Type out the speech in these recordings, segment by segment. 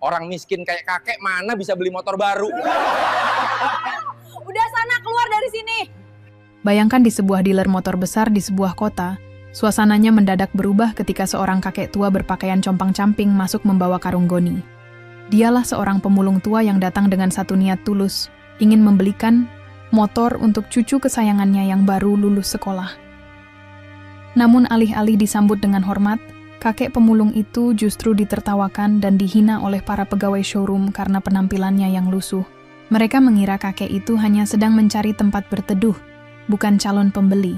Orang miskin kayak kakek mana bisa beli motor baru? Udah sana, keluar dari sini. Bayangkan di sebuah dealer motor besar di sebuah kota, suasananya mendadak berubah ketika seorang kakek tua berpakaian compang-camping masuk membawa karung goni. Dialah seorang pemulung tua yang datang dengan satu niat tulus, ingin membelikan motor untuk cucu kesayangannya yang baru lulus sekolah. Namun alih-alih disambut dengan hormat, kakek pemulung itu justru ditertawakan dan dihina oleh para pegawai showroom karena penampilannya yang lusuh. Mereka mengira kakek itu hanya sedang mencari tempat berteduh, bukan calon pembeli.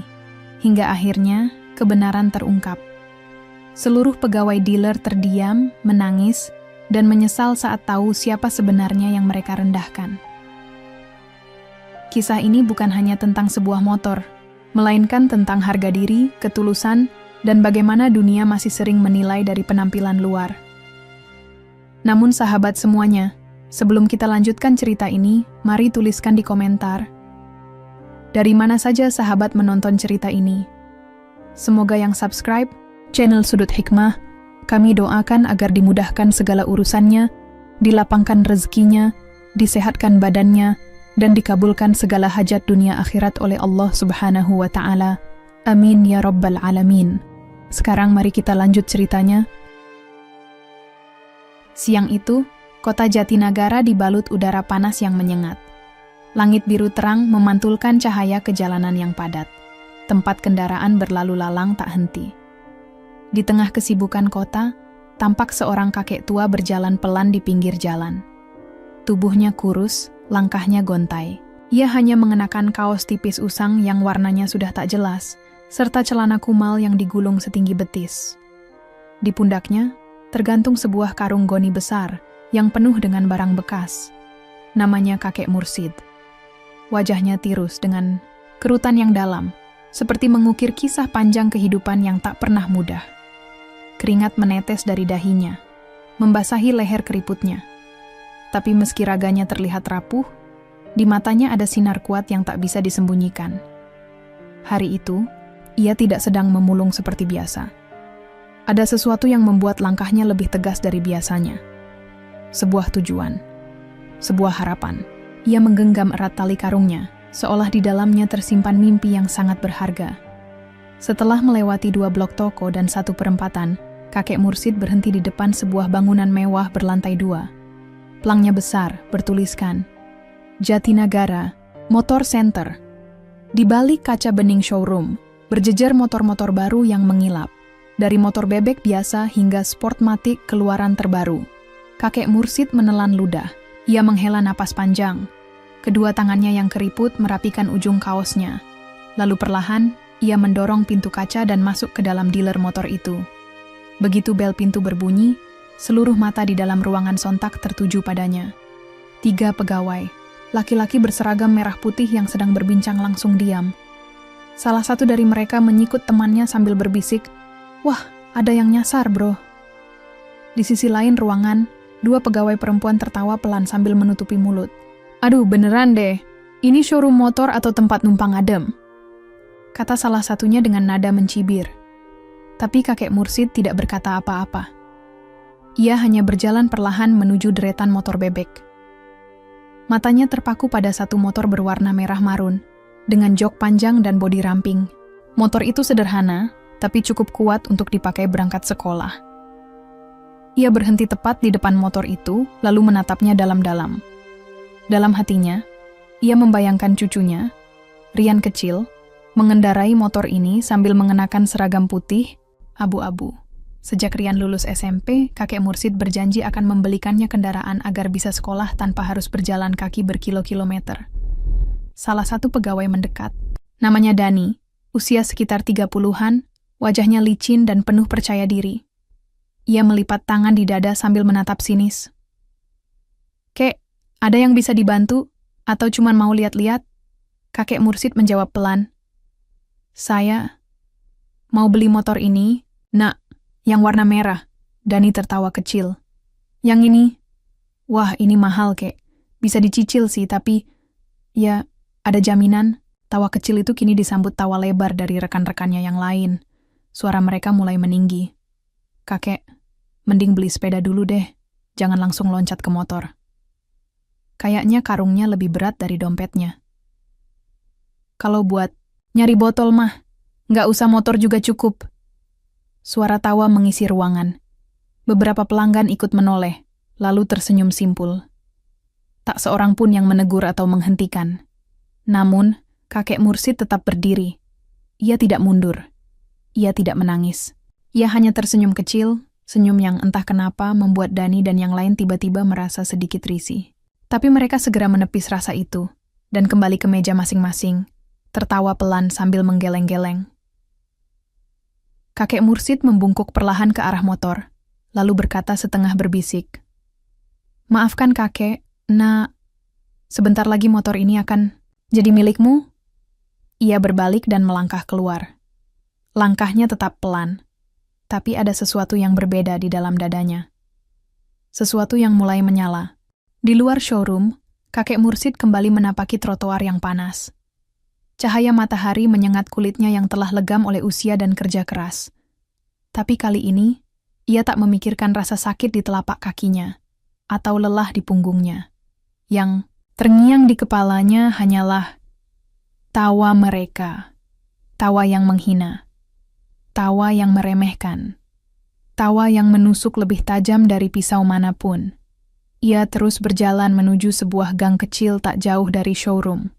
Hingga akhirnya, kebenaran terungkap. Seluruh pegawai dealer terdiam, menangis, dan menyesal saat tahu siapa sebenarnya yang mereka rendahkan. Kisah ini bukan hanya tentang sebuah motor, melainkan tentang harga diri, ketulusan, dan bagaimana dunia masih sering menilai dari penampilan luar. Namun sahabat semuanya, sebelum kita lanjutkan cerita ini, mari tuliskan di komentar, dari mana saja sahabat menonton cerita ini. Semoga yang subscribe channel Sudut Hikmah, kami doakan agar dimudahkan segala urusannya, dilapangkan rezekinya, disehatkan badannya, dan dikabulkan segala hajat dunia akhirat oleh Allah Subhanahu wa Ta'ala. Amin ya Rabbal Alamin. Sekarang mari kita lanjut ceritanya. Siang itu, kota Jatinagara dibalut udara panas yang menyengat. Langit biru terang memantulkan cahaya ke jalanan yang padat. Tempat kendaraan berlalu lalang tak henti. Di tengah kesibukan kota, tampak seorang kakek tua berjalan pelan di pinggir jalan. Tubuhnya kurus, langkahnya gontai. Ia hanya mengenakan kaos tipis usang yang warnanya sudah tak jelas, serta celana kumal yang digulung setinggi betis. Di pundaknya, tergantung sebuah karung goni besar yang penuh dengan barang bekas. Namanya kakek Mursid. Wajahnya tirus dengan kerutan yang dalam, seperti mengukir kisah panjang kehidupan yang tak pernah mudah. Keringat menetes dari dahinya, membasahi leher keriputnya. Tapi meski raganya terlihat rapuh, di matanya ada sinar kuat yang tak bisa disembunyikan. Hari itu, ia tidak sedang memulung seperti biasa. Ada sesuatu yang membuat langkahnya lebih tegas dari biasanya. Sebuah tujuan, sebuah harapan. Ia menggenggam erat tali karungnya, seolah di dalamnya tersimpan mimpi yang sangat berharga. Setelah melewati 2 blok toko dan 1 perempatan, kakek Mursid berhenti di depan sebuah bangunan mewah berlantai 2. Pelangnya besar, bertuliskan, Jatinagara Motor Center. Di balik kaca bening showroom, berjejer motor-motor baru yang mengilap. Dari motor bebek biasa hingga Sportmatic keluaran terbaru. Kakek Mursid menelan ludah. Ia menghela napas panjang. Kedua tangannya yang keriput merapikan ujung kaosnya. Lalu perlahan, ia mendorong pintu kaca dan masuk ke dalam dealer motor itu. Begitu bel pintu berbunyi, seluruh mata di dalam ruangan sontak tertuju padanya. 3 pegawai, laki-laki berseragam merah putih yang sedang berbincang langsung diam. Salah satu dari mereka menyikut temannya sambil berbisik, "Wah, ada yang nyasar, bro." Di sisi lain ruangan, 2 pegawai perempuan tertawa pelan sambil menutupi mulut. "Aduh, beneran deh, ini showroom motor atau tempat numpang adem?" kata salah satunya dengan nada mencibir. Tapi kakek Mursid tidak berkata apa-apa. Ia hanya berjalan perlahan menuju deretan motor bebek. Matanya terpaku pada satu motor berwarna merah marun, dengan jok panjang dan bodi ramping. Motor itu sederhana, tapi cukup kuat untuk dipakai berangkat sekolah. Ia berhenti tepat di depan motor itu, lalu menatapnya dalam-dalam. Dalam hatinya, ia membayangkan cucunya, Rian kecil, mengendarai motor ini sambil mengenakan seragam putih, abu-abu. Sejak Rian lulus SMP, kakek Mursid berjanji akan membelikannya kendaraan agar bisa sekolah tanpa harus berjalan kaki berkilo-kilometer. Salah satu pegawai mendekat. Namanya Dani, usia sekitar 30-an, wajahnya licin dan penuh percaya diri. Ia melipat tangan di dada sambil menatap sinis. "Kek, ada yang bisa dibantu? Atau cuman mau lihat-lihat?" Kakek Mursid menjawab pelan. "Saya mau beli motor ini, Nak. Yang warna merah." Dani tertawa kecil. "Yang ini?" "Wah, ini mahal, Kek. Bisa dicicil sih, tapi ya, ada jaminan." Tawa kecil itu kini disambut tawa lebar dari rekan-rekannya yang lain. Suara mereka mulai meninggi. "Kakek, mending beli sepeda dulu deh. jangan langsung loncat ke motor. Kayaknya karungnya lebih berat dari dompetnya. Kalau buat nyari botol mah, nggak usah motor juga cukup. Suara tawa mengisi ruangan. Beberapa pelanggan ikut menoleh, lalu tersenyum simpul. Tak seorang pun yang menegur atau menghentikan. Namun, kakek Mursid tetap berdiri. Ia tidak mundur. Ia tidak menangis. Ia hanya tersenyum kecil, senyum yang entah kenapa membuat Dani dan yang lain tiba-tiba merasa sedikit risih. Tapi mereka segera menepis rasa itu, dan kembali ke meja masing-masing, tertawa pelan sambil menggeleng-geleng. Kakek Mursid membungkuk perlahan ke arah motor, lalu berkata setengah berbisik. Maafkan kakek, nak, sebentar lagi motor ini akan jadi milikmu? Ia berbalik dan melangkah keluar. Langkahnya tetap pelan, tapi ada sesuatu yang berbeda di dalam dadanya. Sesuatu yang mulai menyala. Di luar showroom, kakek Mursid kembali menapaki trotoar yang panas. Cahaya matahari menyengat kulitnya yang telah legam oleh usia dan kerja keras. Tapi kali ini, ia tak memikirkan rasa sakit di telapak kakinya, atau lelah di punggungnya. Yang terngiang di kepalanya hanyalah tawa mereka. Tawa yang menghina. Tawa yang meremehkan. Tawa yang menusuk lebih tajam dari pisau manapun. Ia terus berjalan menuju sebuah gang kecil tak jauh dari showroom.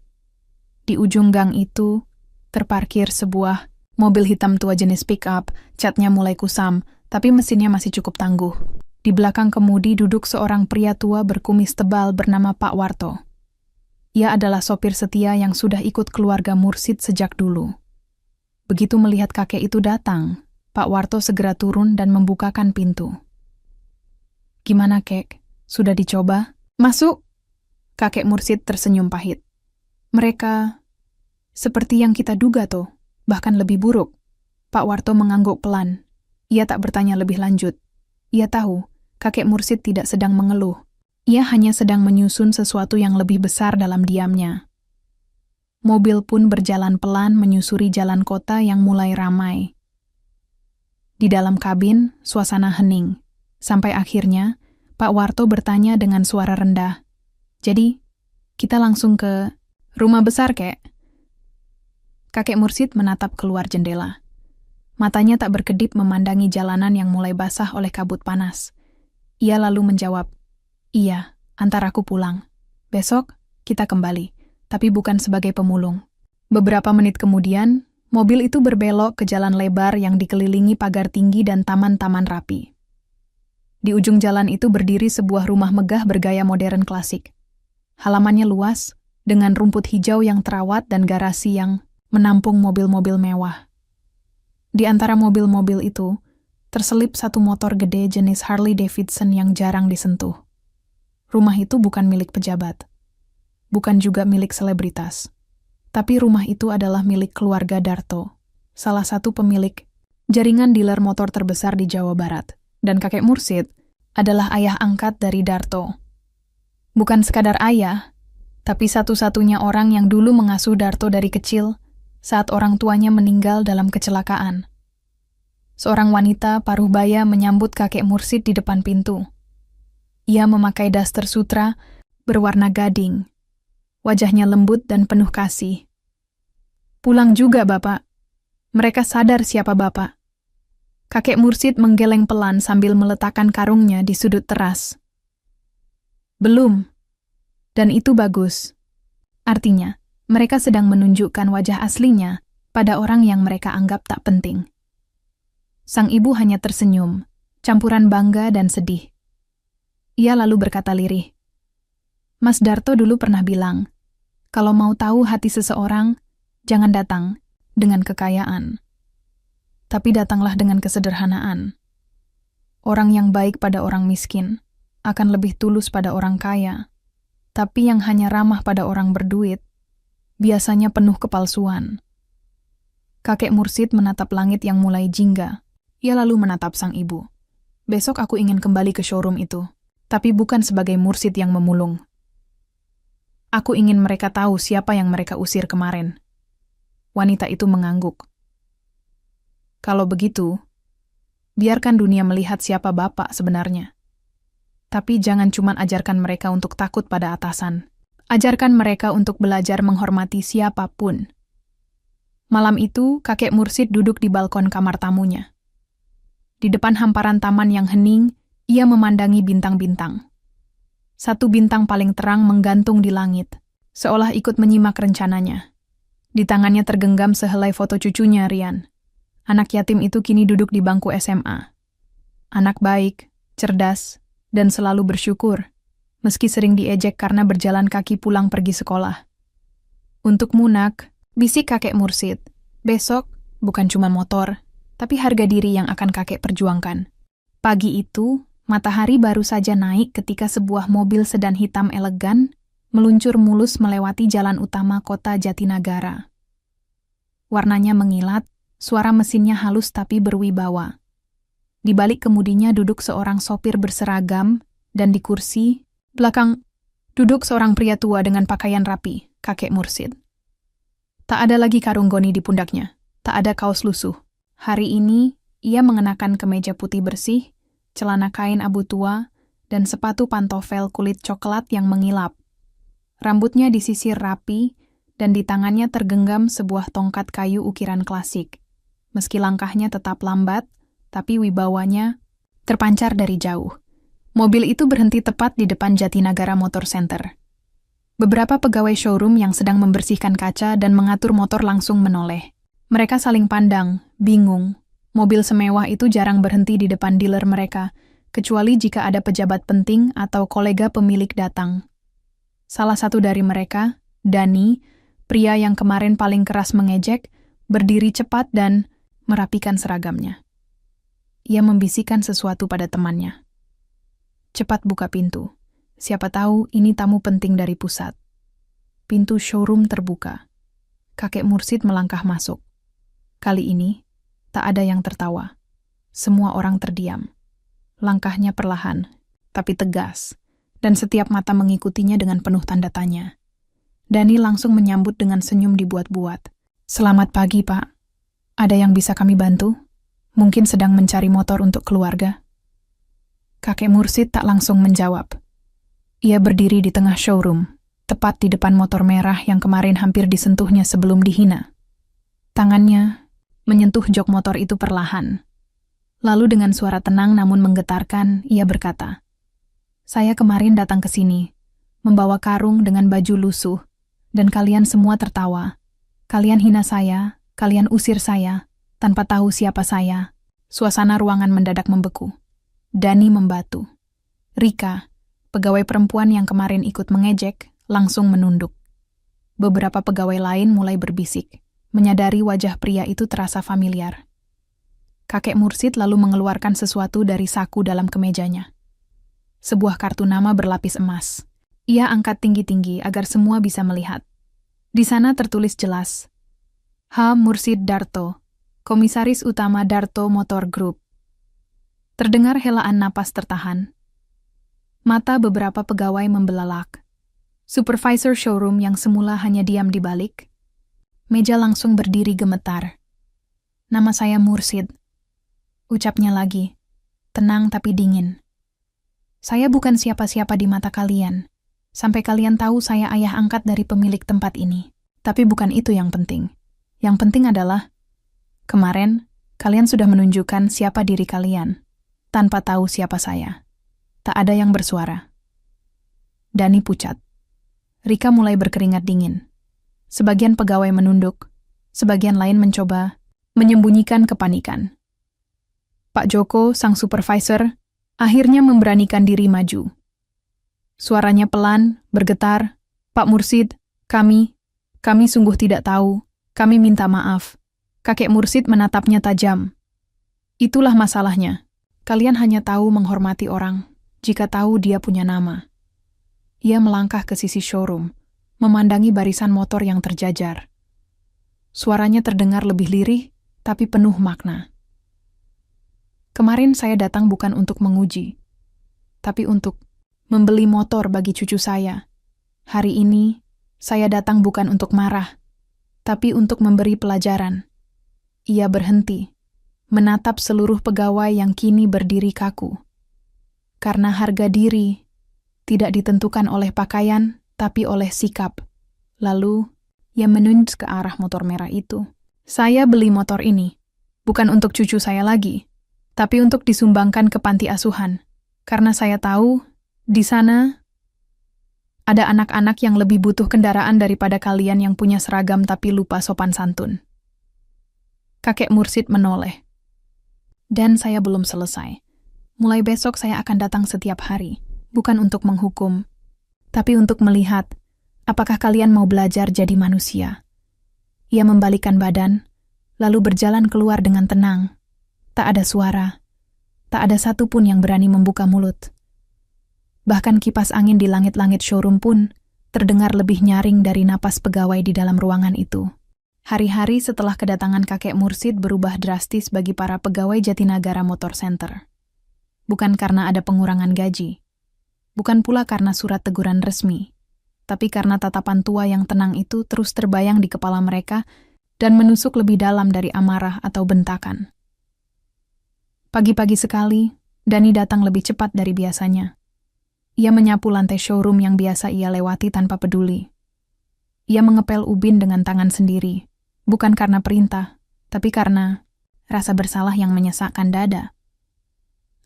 Di ujung gang itu, terparkir sebuah mobil hitam tua jenis pick-up, catnya mulai kusam, tapi mesinnya masih cukup tangguh. Di belakang kemudi duduk seorang pria tua berkumis tebal bernama Pak Warto. Ia adalah sopir setia yang sudah ikut keluarga Mursid sejak dulu. Begitu melihat kakek itu datang, Pak Warto segera turun dan membukakan pintu. Gimana, Kek? Sudah dicoba? Masuk! Kakek Mursid tersenyum pahit. Mereka seperti yang kita duga toh, bahkan lebih buruk. Pak Warto mengangguk pelan. Ia tak bertanya lebih lanjut. Ia tahu, kakek Mursid tidak sedang mengeluh. Ia hanya sedang menyusun sesuatu yang lebih besar dalam diamnya. Mobil pun berjalan pelan menyusuri jalan kota yang mulai ramai. Di dalam kabin, suasana hening. Sampai akhirnya, Pak Warto bertanya dengan suara rendah. Jadi, kita langsung ke rumah besar, Kek? Kakek Mursid menatap keluar jendela. Matanya tak berkedip memandangi jalanan yang mulai basah oleh kabut panas. Ia lalu menjawab, iya, antar aku pulang. Besok, kita kembali, tapi bukan sebagai pemulung. Beberapa menit kemudian, mobil itu berbelok ke jalan lebar yang dikelilingi pagar tinggi dan taman-taman rapi. Di ujung jalan itu berdiri sebuah rumah megah bergaya modern klasik. Halamannya luas, dengan rumput hijau yang terawat dan garasi yang menampung mobil-mobil mewah. Di antara mobil-mobil itu, terselip satu motor gede jenis Harley Davidson yang jarang disentuh. Rumah itu bukan milik pejabat, bukan juga milik selebritas. Tapi rumah itu adalah milik keluarga Darto, salah satu pemilik jaringan dealer motor terbesar di Jawa Barat. Dan kakek Mursid adalah ayah angkat dari Darto. Bukan sekadar ayah, tapi satu-satunya orang yang dulu mengasuh Darto dari kecil saat orang tuanya meninggal dalam kecelakaan. Seorang wanita paruh baya menyambut kakek Mursid di depan pintu. Ia memakai daster sutra berwarna gading. Wajahnya lembut dan penuh kasih. Pulang juga, Bapak. Mereka sadar siapa Bapak. Kakek Mursid menggeleng pelan sambil meletakkan karungnya di sudut teras. Belum. Dan itu bagus. Artinya, mereka sedang menunjukkan wajah aslinya pada orang yang mereka anggap tak penting. Sang ibu hanya tersenyum, campuran bangga dan sedih. Ia lalu berkata lirih, Mas Darto dulu pernah bilang, kalau mau tahu hati seseorang, jangan datang dengan kekayaan. Tapi datanglah dengan kesederhanaan. Orang yang baik pada orang miskin akan lebih tulus pada orang kaya. Tapi yang hanya ramah pada orang berduit, biasanya penuh kepalsuan. Kakek Mursid menatap langit yang mulai jingga. Ia lalu menatap sang ibu. Besok aku ingin kembali ke showroom itu, tapi bukan sebagai Mursid yang memulung. Aku ingin mereka tahu siapa yang mereka usir kemarin. Wanita itu mengangguk. Kalau begitu, biarkan dunia melihat siapa Bapak sebenarnya. Tapi jangan cuma ajarkan mereka untuk takut pada atasan. Ajarkan mereka untuk belajar menghormati siapapun. Malam itu, kakek Mursid duduk di balkon kamar tamunya. Di depan hamparan taman yang hening, ia memandangi bintang-bintang. Satu bintang paling terang menggantung di langit, seolah ikut menyimak rencananya. Di tangannya tergenggam sehelai foto cucunya, Rian. Anak yatim itu kini duduk di bangku SMA. Anak baik, cerdas, dan selalu bersyukur, meski sering diejek karena berjalan kaki pulang pergi sekolah. Untuk Munak, bisik kakek Mursid, besok bukan cuma motor, tapi harga diri yang akan kakek perjuangkan. Pagi itu, matahari baru saja naik ketika sebuah mobil sedan hitam elegan meluncur mulus melewati jalan utama kota Jatinagara. Warnanya mengilat, suara mesinnya halus tapi berwibawa. Di balik kemudinya duduk seorang sopir berseragam, dan di kursi belakang duduk seorang pria tua dengan pakaian rapi, kakek Mursid. Tak ada lagi karung goni di pundaknya, tak ada kaos lusuh. Hari ini, ia mengenakan kemeja putih bersih, celana kain abu tua, dan sepatu pantofel kulit coklat yang mengilap. Rambutnya disisir rapi, dan di tangannya tergenggam sebuah tongkat kayu ukiran klasik. Meski langkahnya tetap lambat, tapi wibawanya terpancar dari jauh. Mobil itu berhenti tepat di depan Jatinagara Motor Center. Beberapa pegawai showroom yang sedang membersihkan kaca dan mengatur motor langsung menoleh. Mereka saling pandang, bingung. Mobil semewah itu jarang berhenti di depan dealer mereka, kecuali jika ada pejabat penting atau kolega pemilik datang. Salah satu dari mereka, Dani, pria yang kemarin paling keras mengejek, berdiri cepat dan merapikan seragamnya. Ia membisikkan sesuatu pada temannya. Cepat buka pintu. Siapa tahu ini tamu penting dari pusat. Pintu showroom terbuka. Kakek Mursid melangkah masuk. Kali ini, tak ada yang tertawa. Semua orang terdiam. Langkahnya perlahan, tapi tegas, dan setiap mata mengikutinya dengan penuh tanda tanya. Dani langsung menyambut dengan senyum dibuat-buat. Selamat pagi, Pak. Ada yang bisa kami bantu? Mungkin sedang mencari motor untuk keluarga. Kakek Mursid tak langsung menjawab. Ia berdiri di tengah showroom, tepat di depan motor merah yang kemarin hampir disentuhnya sebelum dihina. Tangannya menyentuh jok motor itu perlahan. Lalu dengan suara tenang namun menggetarkan, ia berkata, "Saya kemarin datang ke sini, membawa karung dengan baju lusuh, dan kalian semua tertawa. Kalian hina saya, kalian usir saya, tanpa tahu siapa saya." Suasana ruangan mendadak membeku. Dani membatu. Rika, pegawai perempuan yang kemarin ikut mengejek, langsung menunduk. Beberapa pegawai lain mulai berbisik, menyadari wajah pria itu terasa familiar. Kakek Mursid lalu mengeluarkan sesuatu dari saku dalam kemejanya. Sebuah kartu nama berlapis emas. Ia angkat tinggi-tinggi agar semua bisa melihat. Di sana tertulis jelas, H. Mursid Darto, Komisaris Utama Darto Motor Group. Terdengar helaan napas tertahan. Mata beberapa pegawai membelalak. Supervisor showroom yang semula hanya diam di balik meja langsung berdiri gemetar. "Nama saya Mursid," ucapnya lagi, tenang tapi dingin. "Saya bukan siapa-siapa di mata kalian. Sampai kalian tahu saya ayah angkat dari pemilik tempat ini. Tapi bukan itu yang penting. Yang penting adalah, kemarin kalian sudah menunjukkan siapa diri kalian, tanpa tahu siapa saya." Tak ada yang bersuara. Dani pucat. Rika mulai berkeringat dingin. Sebagian pegawai menunduk, sebagian lain mencoba menyembunyikan kepanikan. Pak Joko, sang supervisor, akhirnya memberanikan diri maju. Suaranya pelan, bergetar, "Pak Mursid, kami sungguh tidak tahu, kami minta maaf." Kakek Mursid menatapnya tajam. "Itulah masalahnya. Kalian hanya tahu menghormati orang jika tahu dia punya nama." Ia melangkah ke sisi showroom, memandangi barisan motor yang terjajar. Suaranya terdengar lebih lirih, tapi penuh makna. "Kemarin saya datang bukan untuk menguji, tapi untuk membeli motor bagi cucu saya. Hari ini, saya datang bukan untuk marah, tapi untuk memberi pelajaran." Ia berhenti, menatap seluruh pegawai yang kini berdiri kaku. Karena harga diri tidak ditentukan oleh pakaian, tapi oleh sikap. Lalu, ia menunjuk ke arah motor merah itu. Saya beli motor ini, bukan untuk cucu saya lagi, tapi untuk disumbangkan ke panti asuhan. Karena saya tahu, di sana ada anak-anak yang lebih butuh kendaraan daripada kalian yang punya seragam tapi lupa sopan santun. Kakek Mursid menoleh. Dan saya belum selesai. Mulai besok saya akan datang setiap hari, bukan untuk menghukum, tapi untuk melihat apakah kalian mau belajar jadi manusia. Ia membalikkan badan, lalu berjalan keluar dengan tenang. Tak ada suara, tak ada satupun yang berani membuka mulut. Bahkan kipas angin di langit-langit showroom pun terdengar lebih nyaring dari napas pegawai di dalam ruangan itu. Hari-hari setelah kedatangan kakek Mursid berubah drastis bagi para pegawai Jatinagara Motor Center. Bukan karena ada pengurangan gaji, bukan pula karena surat teguran resmi, tapi karena tatapan tua yang tenang itu terus terbayang di kepala mereka dan menusuk lebih dalam dari amarah atau bentakan. Pagi-pagi sekali, Dani datang lebih cepat dari biasanya. Ia menyapu lantai showroom yang biasa ia lewati tanpa peduli. Ia mengepel ubin dengan tangan sendiri, bukan karena perintah, tapi karena rasa bersalah yang menyesakkan dada.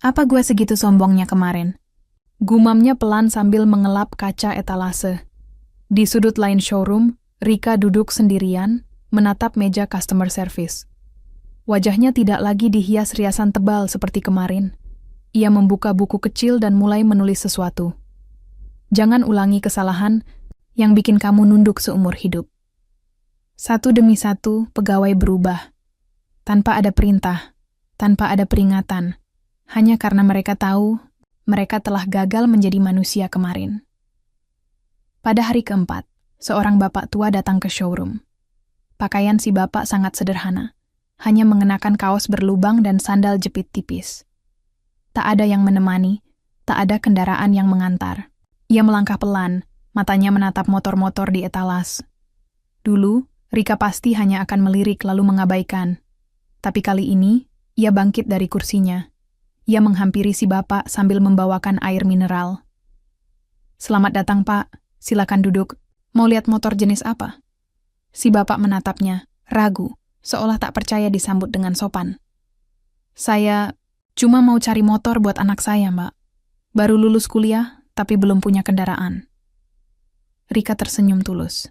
Apa gue segitu sombongnya kemarin? Gumamnya pelan sambil mengelap kaca etalase. Di sudut lain showroom, Rika duduk sendirian, menatap meja customer service. Wajahnya tidak lagi dihias riasan tebal seperti kemarin. Ia membuka buku kecil dan mulai menulis sesuatu. Jangan ulangi kesalahan yang bikin kamu nunduk seumur hidup. Satu demi satu, pegawai berubah. Tanpa ada perintah, tanpa ada peringatan. Hanya karena mereka tahu, mereka telah gagal menjadi manusia kemarin. Pada hari keempat, seorang bapak tua datang ke showroom. Pakaian si bapak sangat sederhana, hanya mengenakan kaos berlubang dan sandal jepit tipis. Tak ada yang menemani, tak ada kendaraan yang mengantar. Ia melangkah pelan, matanya menatap motor-motor di etalas. Dulu, Rika pasti hanya akan melirik lalu mengabaikan. Tapi kali ini, ia bangkit dari kursinya. Ia menghampiri si bapak sambil membawakan air mineral. Selamat datang, Pak. Silakan duduk. Mau lihat motor jenis apa? Si bapak menatapnya, ragu, seolah tak percaya disambut dengan sopan. Saya cuma mau cari motor buat anak saya, Mbak. Baru lulus kuliah, tapi belum punya kendaraan. Rika tersenyum tulus.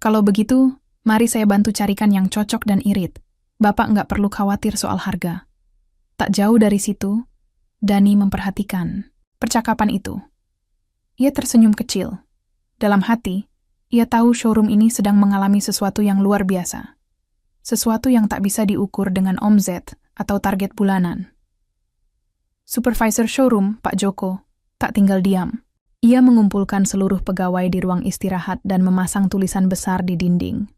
Kalau begitu, mari saya bantu carikan yang cocok dan irit. Bapak nggak perlu khawatir soal harga. Tak jauh dari situ, Dani memperhatikan percakapan itu. Ia tersenyum kecil. Dalam hati, ia tahu showroom ini sedang mengalami sesuatu yang luar biasa. Sesuatu yang tak bisa diukur dengan omzet atau target bulanan. Supervisor showroom, Pak Joko, tak tinggal diam. Ia mengumpulkan seluruh pegawai di ruang istirahat dan memasang tulisan besar di dinding.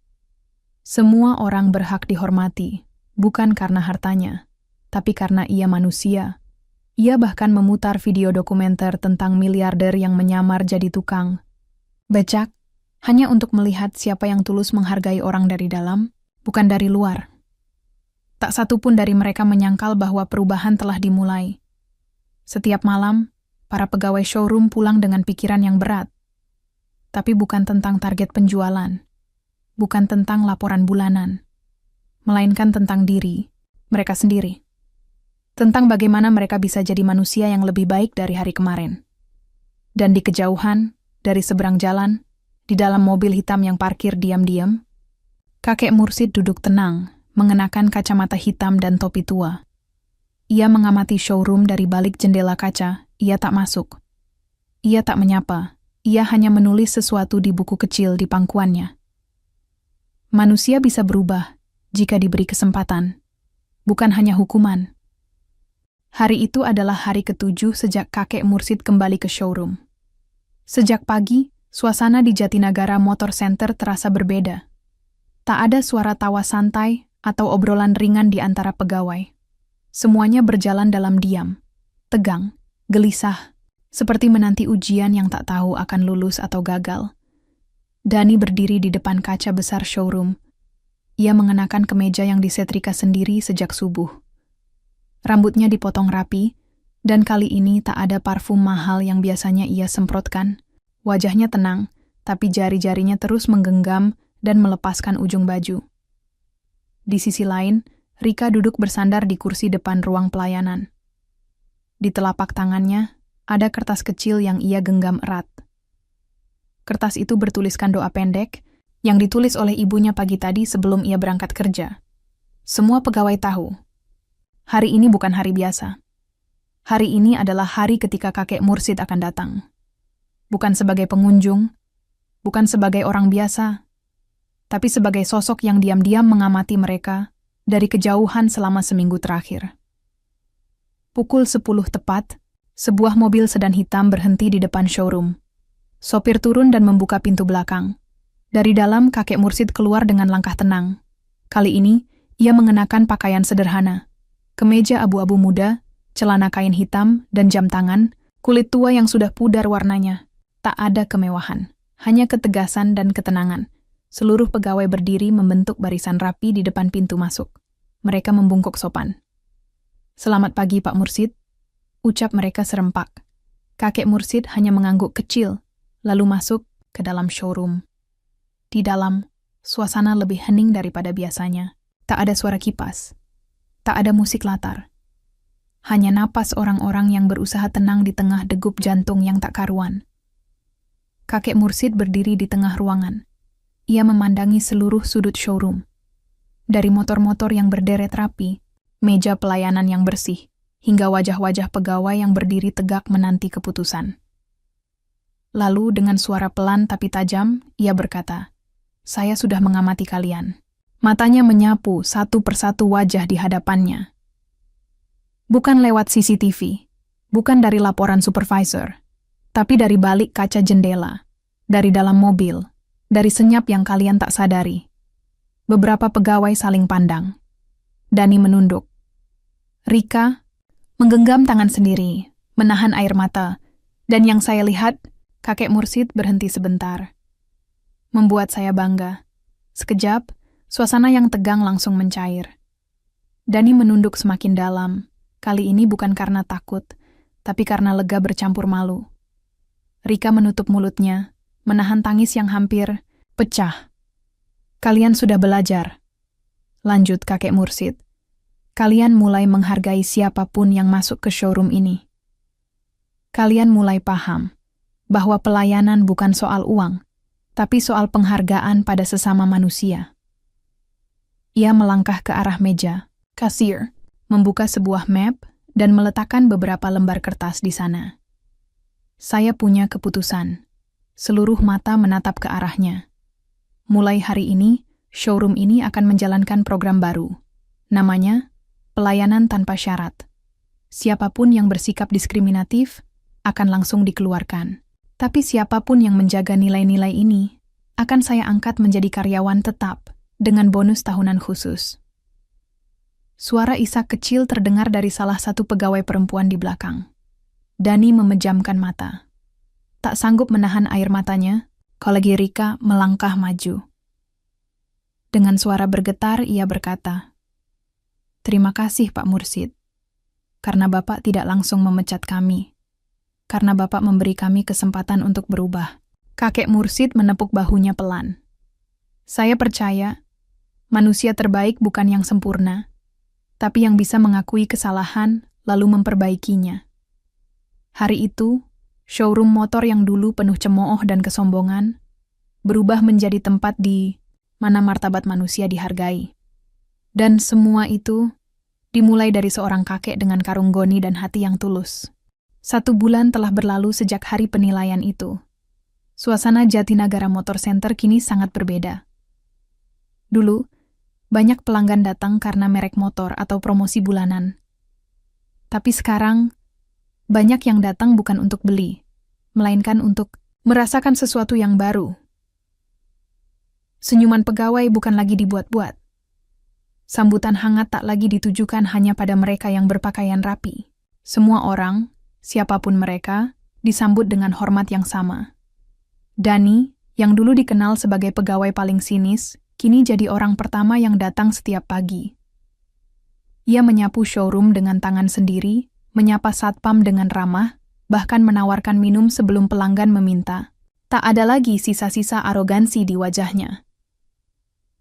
Semua orang berhak dihormati, bukan karena hartanya, tapi karena ia manusia. Ia bahkan memutar video dokumenter tentang miliarder yang menyamar jadi tukang becak, hanya untuk melihat siapa yang tulus menghargai orang dari dalam, bukan dari luar. Tak satu pun dari mereka menyangkal bahwa perubahan telah dimulai. Setiap malam, para pegawai showroom pulang dengan pikiran yang berat. Tapi bukan tentang target penjualan, bukan tentang laporan bulanan, melainkan tentang diri, mereka sendiri. Tentang bagaimana mereka bisa jadi manusia yang lebih baik dari hari kemarin. Dan di kejauhan, dari seberang jalan, di dalam mobil hitam yang parkir diam-diam, kakek Mursid duduk tenang, mengenakan kacamata hitam dan topi tua. Ia mengamati showroom dari balik jendela kaca, ia tak masuk. Ia tak menyapa, ia hanya menulis sesuatu di buku kecil di pangkuannya. Manusia bisa berubah jika diberi kesempatan, bukan hanya hukuman. Hari itu adalah hari ke-7 sejak kakek Mursid kembali ke showroom. Sejak pagi, suasana di Jatinagara Motor Center terasa berbeda. Tak ada suara tawa santai atau obrolan ringan di antara pegawai. Semuanya berjalan dalam diam, tegang, gelisah, seperti menanti ujian yang tak tahu akan lulus atau gagal. Dani berdiri di depan kaca besar showroom. Ia mengenakan kemeja yang disetrika sendiri sejak subuh. Rambutnya dipotong rapi, Dan kali ini tak ada parfum mahal yang biasanya ia semprotkan. Wajahnya tenang, tapi jari-jarinya terus menggenggam dan melepaskan ujung baju. Di sisi lain, Rika duduk bersandar di kursi depan ruang pelayanan. Di telapak tangannya, ada kertas kecil yang ia genggam erat. Kertas itu bertuliskan doa pendek yang ditulis oleh ibunya pagi tadi sebelum ia berangkat kerja. Semua pegawai tahu, hari ini bukan hari biasa. Hari ini adalah hari ketika kakek Mursid akan datang. Bukan sebagai pengunjung, bukan sebagai orang biasa, tapi sebagai sosok yang diam-diam mengamati mereka dari kejauhan selama seminggu terakhir. Pukul 10 tepat, sebuah mobil sedan hitam berhenti di depan showroom. Sopir turun dan membuka pintu belakang. Dari dalam, kakek Mursid keluar dengan langkah tenang. Kali ini, ia mengenakan pakaian sederhana. Kemeja abu-abu muda, celana kain hitam, dan jam tangan, kulit tua yang sudah pudar warnanya. Tak ada kemewahan, hanya ketegasan dan ketenangan. Seluruh pegawai berdiri membentuk barisan rapi di depan pintu masuk. Mereka membungkuk sopan. "Selamat pagi, Pak Mursid," ucap mereka serempak. Kakek Mursid hanya mengangguk kecil, lalu masuk ke dalam showroom. Di dalam, suasana lebih hening daripada biasanya. Tak ada suara kipas. Tak ada musik latar. Hanya napas orang-orang yang berusaha tenang di tengah degup jantung yang tak karuan. Kakek Mursid berdiri di tengah ruangan. Ia memandangi seluruh sudut showroom. Dari motor-motor yang berderet rapi, meja pelayanan yang bersih, hingga wajah-wajah pegawai yang berdiri tegak menanti keputusan. Lalu dengan suara pelan tapi tajam, ia berkata, "Saya sudah mengamati kalian." Matanya menyapu satu persatu wajah di hadapannya. Bukan lewat CCTV, bukan dari laporan supervisor, tapi dari balik kaca jendela, dari dalam mobil, dari senyap yang kalian tak sadari. Beberapa pegawai saling pandang. Dani menunduk. Rika menggenggam tangan sendiri, menahan air mata, dan yang saya lihat, kakek Mursid berhenti sebentar. Membuat saya bangga. Sekejap, suasana yang tegang langsung mencair. Dani menunduk semakin dalam, kali ini bukan karena takut, tapi karena lega bercampur malu. Rika menutup mulutnya, menahan tangis yang hampir pecah. "Kalian sudah belajar," lanjut kakek Mursid. "Kalian mulai menghargai siapapun yang masuk ke showroom ini. Kalian mulai paham bahwa pelayanan bukan soal uang, tapi soal penghargaan pada sesama manusia." Ia melangkah ke arah meja, kasir, membuka sebuah map, dan meletakkan beberapa lembar kertas di sana. "Saya punya keputusan." Seluruh mata menatap ke arahnya. Mulai hari ini, showroom ini akan menjalankan program baru. Namanya, Pelayanan Tanpa Syarat. Siapapun yang bersikap diskriminatif akan langsung dikeluarkan. Tapi siapapun yang menjaga nilai-nilai ini akan saya angkat menjadi karyawan tetap dengan bonus tahunan khusus. Suara isak kecil terdengar dari salah satu pegawai perempuan di belakang. Dani memejamkan mata. Tak sanggup menahan air matanya, kolegi Rika melangkah maju. Dengan suara bergetar, ia berkata, "Terima kasih, Pak Mursid, karena Bapak tidak langsung memecat kami, karena Bapak memberi kami kesempatan untuk berubah." Kakek Mursid menepuk bahunya pelan. "Saya percaya, manusia terbaik bukan yang sempurna, tapi yang bisa mengakui kesalahan lalu memperbaikinya." Hari itu, showroom motor yang dulu penuh cemooh dan kesombongan berubah menjadi tempat di mana martabat manusia dihargai. Dan semua itu dimulai dari seorang kakek dengan karung goni dan hati yang tulus. 1 bulan telah berlalu sejak hari penilaian itu. Suasana Jatinagara Motor Center kini sangat berbeda. Dulu, banyak pelanggan datang karena merek motor atau promosi bulanan. Tapi sekarang, banyak yang datang bukan untuk beli, melainkan untuk merasakan sesuatu yang baru. Senyuman pegawai bukan lagi dibuat-buat. Sambutan hangat tak lagi ditujukan hanya pada mereka yang berpakaian rapi. Semua orang, siapapun mereka, disambut dengan hormat yang sama. Dani, yang dulu dikenal sebagai pegawai paling sinis, kini jadi orang pertama yang datang setiap pagi. Ia menyapu showroom dengan tangan sendiri, menyapa satpam dengan ramah, bahkan menawarkan minum sebelum pelanggan meminta. Tak ada lagi sisa-sisa arogansi di wajahnya.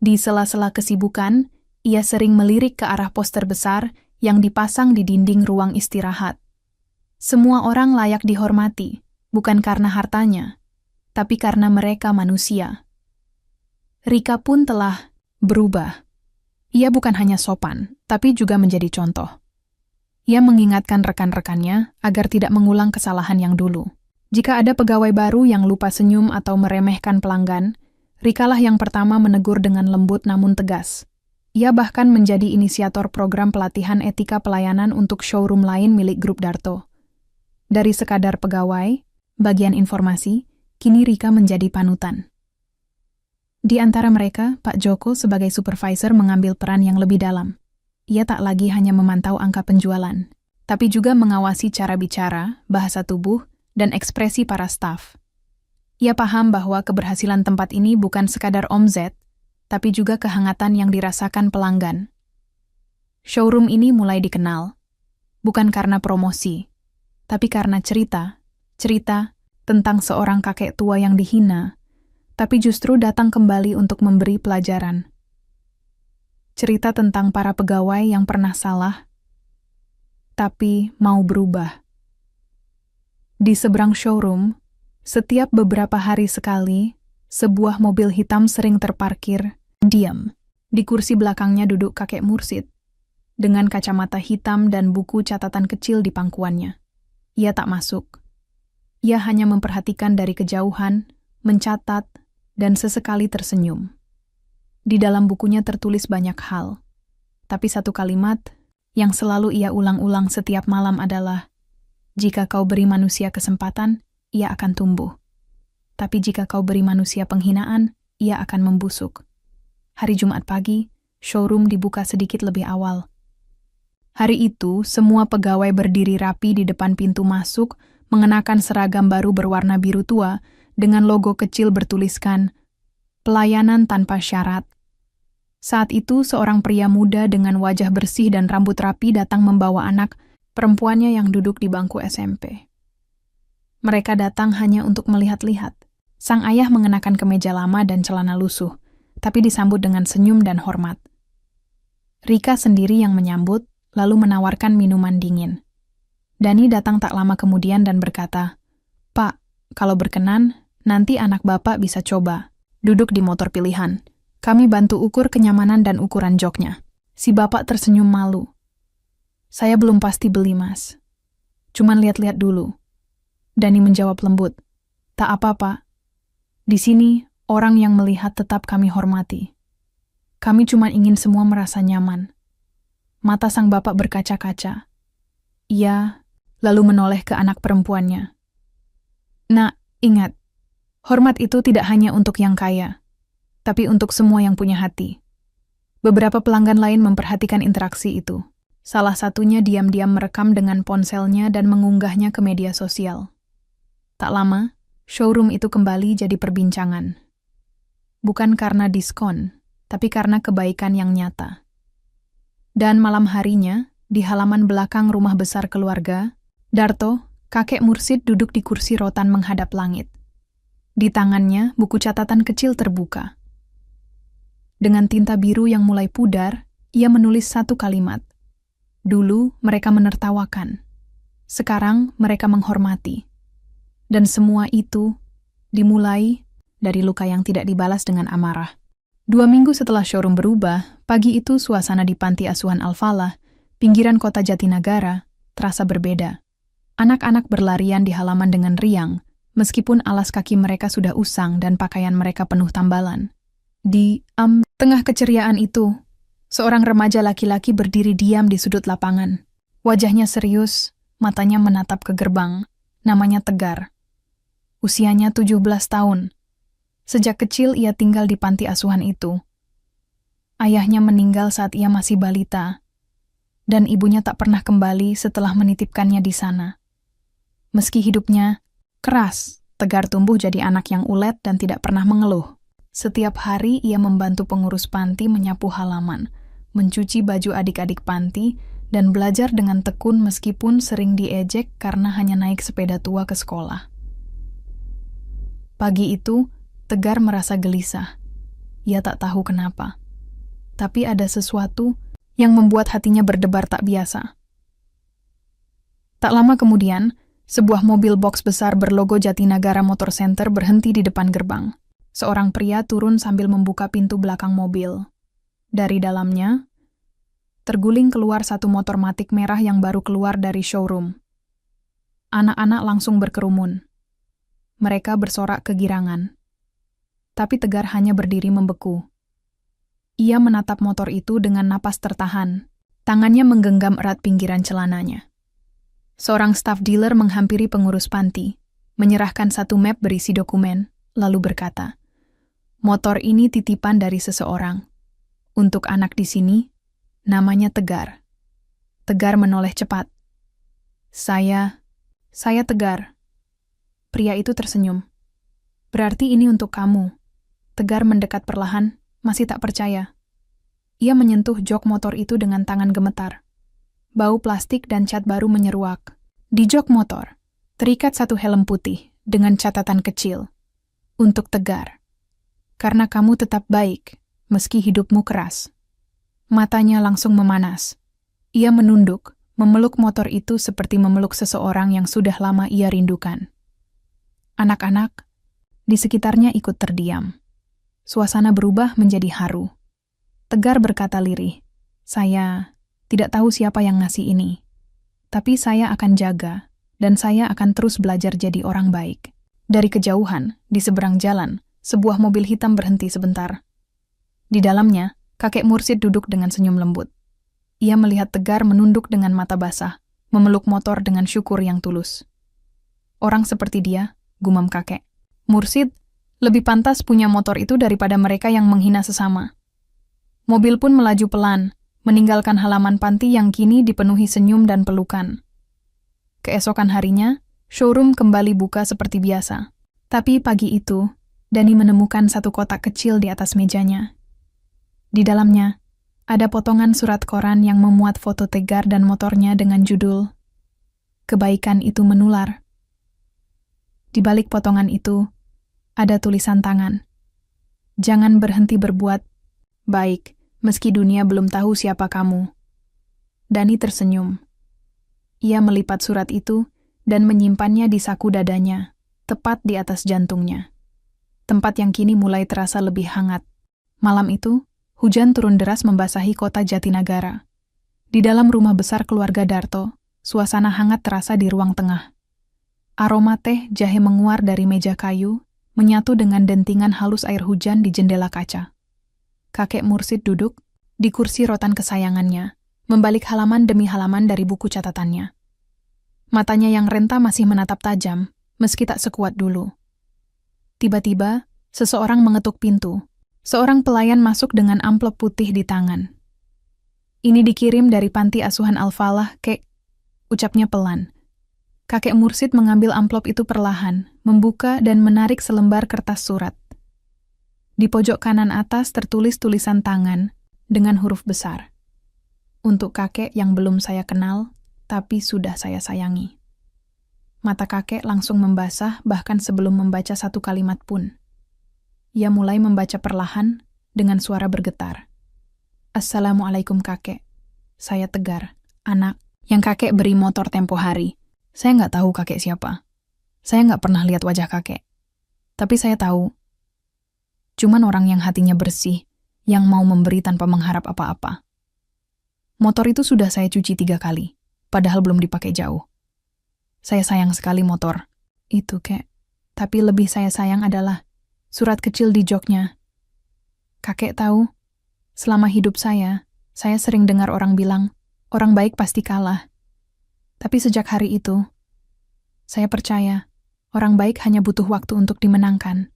Di sela-sela kesibukan, ia sering melirik ke arah poster besar yang dipasang di dinding ruang istirahat. Semua orang layak dihormati, bukan karena hartanya, tapi karena mereka manusia. Rika pun telah berubah. Ia bukan hanya sopan, tapi juga menjadi contoh. Ia mengingatkan rekan-rekannya agar tidak mengulang kesalahan yang dulu. Jika ada pegawai baru yang lupa senyum atau meremehkan pelanggan, Rika lah yang pertama menegur dengan lembut namun tegas. Ia bahkan menjadi inisiator program pelatihan etika pelayanan untuk showroom lain milik grup Darto. Dari sekadar pegawai, bagian informasi, kini Rika menjadi panutan. Di antara mereka, Pak Joko sebagai supervisor mengambil peran yang lebih dalam. Ia tak lagi hanya memantau angka penjualan, tapi juga mengawasi cara bicara, bahasa tubuh, dan ekspresi para staf. Ia paham bahwa keberhasilan tempat ini bukan sekadar omzet, tapi juga kehangatan yang dirasakan pelanggan. Showroom ini mulai dikenal, bukan karena promosi, tapi karena cerita tentang seorang kakek tua yang dihina, tapi justru datang kembali untuk memberi pelajaran. Cerita tentang para pegawai yang pernah salah, tapi mau berubah. Di seberang showroom, setiap beberapa hari sekali, sebuah mobil hitam sering terparkir, diam. Di kursi belakangnya duduk kakek Mursid, dengan kacamata hitam dan buku catatan kecil di pangkuannya. Ia tak masuk. Ia hanya memperhatikan dari kejauhan, mencatat, dan sesekali tersenyum. Di dalam bukunya tertulis banyak hal, tapi satu kalimat yang selalu ia ulang-ulang setiap malam adalah, "Jika kau beri manusia kesempatan, ia akan tumbuh. Tapi jika kau beri manusia penghinaan, ia akan membusuk." Hari Jumat pagi, showroom dibuka sedikit lebih awal. Hari itu, semua pegawai berdiri rapi di depan pintu masuk, mengenakan seragam baru berwarna biru tua, dengan logo kecil bertuliskan, "Pelayanan tanpa syarat." Saat itu, seorang pria muda dengan wajah bersih dan rambut rapi datang membawa anak perempuannya yang duduk di bangku SMP. Mereka datang hanya untuk melihat-lihat. Sang ayah mengenakan kemeja lama dan celana lusuh, tapi disambut dengan senyum dan hormat. Rika sendiri yang menyambut, lalu menawarkan minuman dingin. Dani datang tak lama kemudian dan berkata, "Pak, kalau berkenan, nanti anak Bapak bisa coba. Duduk di motor pilihan. Kami bantu ukur kenyamanan dan ukuran joknya." Si Bapak tersenyum malu. "Saya belum pasti beli, Mas. Cuman lihat-lihat dulu." Dani menjawab lembut, "Tak apa, Pak. Di sini, orang yang melihat tetap kami hormati. Kami cuma ingin semua merasa nyaman." Mata sang bapak berkaca-kaca. Ia lalu menoleh ke anak perempuannya. "Nak, ingat, hormat itu tidak hanya untuk yang kaya, tapi untuk semua yang punya hati." Beberapa pelanggan lain memperhatikan interaksi itu. Salah satunya diam-diam merekam dengan ponselnya dan mengunggahnya ke media sosial. Tak lama, showroom itu kembali jadi perbincangan. Bukan karena diskon, tapi karena kebaikan yang nyata. Dan malam harinya, di halaman belakang rumah besar keluarga, Darto, kakek Mursid duduk di kursi rotan menghadap langit. Di tangannya, buku catatan kecil terbuka. Dengan tinta biru yang mulai pudar, ia menulis satu kalimat. Dulu mereka menertawakan. Sekarang mereka menghormati. Dan semua itu dimulai dari luka yang tidak dibalas dengan amarah. 2 minggu setelah showroom berubah, pagi itu suasana di Panti Asuhan Al-Falah, pinggiran kota Jatinagara, terasa berbeda. Anak-anak berlarian di halaman dengan riang, meskipun alas kaki mereka sudah usang dan pakaian mereka penuh tambalan. Di tengah keceriaan itu, seorang remaja laki-laki berdiri diam di sudut lapangan. Wajahnya serius, matanya menatap ke gerbang. Namanya Tegar. Usianya 17 tahun. Sejak kecil ia tinggal di panti asuhan itu. Ayahnya meninggal saat ia masih balita, dan ibunya tak pernah kembali setelah menitipkannya di sana. Meski hidupnya keras, Tegar tumbuh jadi anak yang ulet dan tidak pernah mengeluh. Setiap hari ia membantu pengurus panti menyapu halaman, mencuci baju adik-adik panti, dan belajar dengan tekun meskipun sering diejek karena hanya naik sepeda tua ke sekolah. Pagi itu, Tegar merasa gelisah. Ia tak tahu kenapa. Tapi ada sesuatu yang membuat hatinya berdebar tak biasa. Tak lama kemudian, sebuah mobil box besar berlogo Jatinagara Motor Center berhenti di depan gerbang. Seorang pria turun sambil membuka pintu belakang mobil. Dari dalamnya, terguling keluar satu motor matic merah yang baru keluar dari showroom. Anak-anak langsung berkerumun. Mereka bersorak kegirangan. Tapi Tegar hanya berdiri membeku. Ia menatap motor itu dengan napas tertahan. Tangannya menggenggam erat pinggiran celananya. Seorang staf dealer menghampiri pengurus panti, menyerahkan satu map berisi dokumen, lalu berkata, "Motor ini titipan dari seseorang. Untuk anak di sini, namanya Tegar." Tegar menoleh cepat. Saya Tegar." Pria itu tersenyum. "Berarti ini untuk kamu." Tegar mendekat perlahan, masih tak percaya. Ia menyentuh jok motor itu dengan tangan gemetar. Bau plastik dan cat baru menyeruak. Di jok motor, terikat satu helm putih dengan catatan kecil. "Untuk Tegar. Karena kamu tetap baik, meski hidupmu keras." Matanya langsung memanas. Ia menunduk, memeluk motor itu seperti memeluk seseorang yang sudah lama ia rindukan. Anak-anak di sekitarnya ikut terdiam. Suasana berubah menjadi haru. Tegar berkata lirih, "Saya tidak tahu siapa yang ngasih ini. Tapi saya akan jaga, dan saya akan terus belajar jadi orang baik." Dari kejauhan, di seberang jalan, sebuah mobil hitam berhenti sebentar. Di dalamnya, kakek Mursid duduk dengan senyum lembut. Ia melihat Tegar menunduk dengan mata basah, memeluk motor dengan syukur yang tulus. "Orang seperti dia," gumam kakek. "Mursid lebih pantas punya motor itu daripada mereka yang menghina sesama." Mobil pun melaju pelan, meninggalkan halaman panti yang kini dipenuhi senyum dan pelukan. Keesokan harinya, showroom kembali buka seperti biasa. Tapi pagi itu, Dani menemukan satu kotak kecil di atas mejanya. Di dalamnya, ada potongan surat koran yang memuat foto Tegar dan motornya dengan judul, "Kebaikan itu menular." Di balik potongan itu, ada tulisan tangan. "Jangan berhenti berbuat baik, meski dunia belum tahu siapa kamu." Dani tersenyum. Ia melipat surat itu dan menyimpannya di saku dadanya, tepat di atas jantungnya. Tempat yang kini mulai terasa lebih hangat. Malam itu, hujan turun deras membasahi kota Jatinagara. Di dalam rumah besar keluarga Darto, suasana hangat terasa di ruang tengah. Aroma teh jahe menguar dari meja kayu, menyatu dengan dentingan halus air hujan di jendela kaca. Kakek Mursid duduk di kursi rotan kesayangannya, membalik halaman demi halaman dari buku catatannya. Matanya yang renta masih menatap tajam, meski tak sekuat dulu. Tiba-tiba, seseorang mengetuk pintu. Seorang pelayan masuk dengan amplop putih di tangan. "Ini dikirim dari panti asuhan Al-Falah, Kek," ucapnya pelan. Kakek Mursid mengambil amplop itu perlahan, membuka dan menarik selembar kertas surat. Di pojok kanan atas tertulis tulisan tangan dengan huruf besar. "Untuk kakek yang belum saya kenal, tapi sudah saya sayangi." Mata kakek langsung membasah bahkan sebelum membaca satu kalimat pun. Ia mulai membaca perlahan dengan suara bergetar. "Assalamualaikum kakek. Saya Tegar, anak yang kakek beri motor tempo hari. Saya nggak tahu kakek siapa. Saya nggak pernah lihat wajah kakek. Tapi saya tahu, cuman orang yang hatinya bersih, yang mau memberi tanpa mengharap apa-apa. Motor itu sudah saya cuci 3 kali, padahal belum dipakai jauh. Saya sayang sekali motor itu, Kek. Tapi lebih saya sayang adalah surat kecil di joknya. Kakek tahu, selama hidup saya sering dengar orang bilang, orang baik pasti kalah. Tapi sejak hari itu, saya percaya orang baik hanya butuh waktu untuk dimenangkan.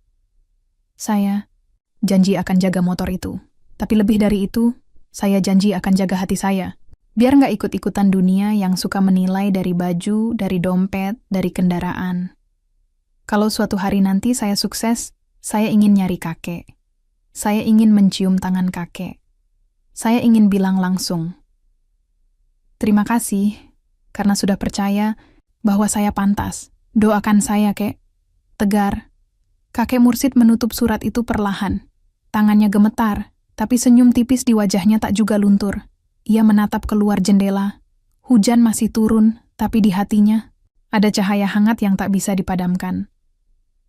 Saya janji akan jaga motor itu. Tapi lebih dari itu, saya janji akan jaga hati saya. Biar nggak ikut-ikutan dunia yang suka menilai dari baju, dari dompet, dari kendaraan. Kalau suatu hari nanti saya sukses, saya ingin nyari kakek. Saya ingin mencium tangan kakek. Saya ingin bilang langsung, Terima kasih, karena sudah percaya bahwa saya pantas. Doakan saya, Kek. Tegar. Kakek Mursid menutup surat itu perlahan. Tangannya gemetar, tapi senyum tipis di wajahnya tak juga luntur. Ia menatap keluar jendela. Hujan masih turun, tapi di hatinya ada cahaya hangat yang tak bisa dipadamkan.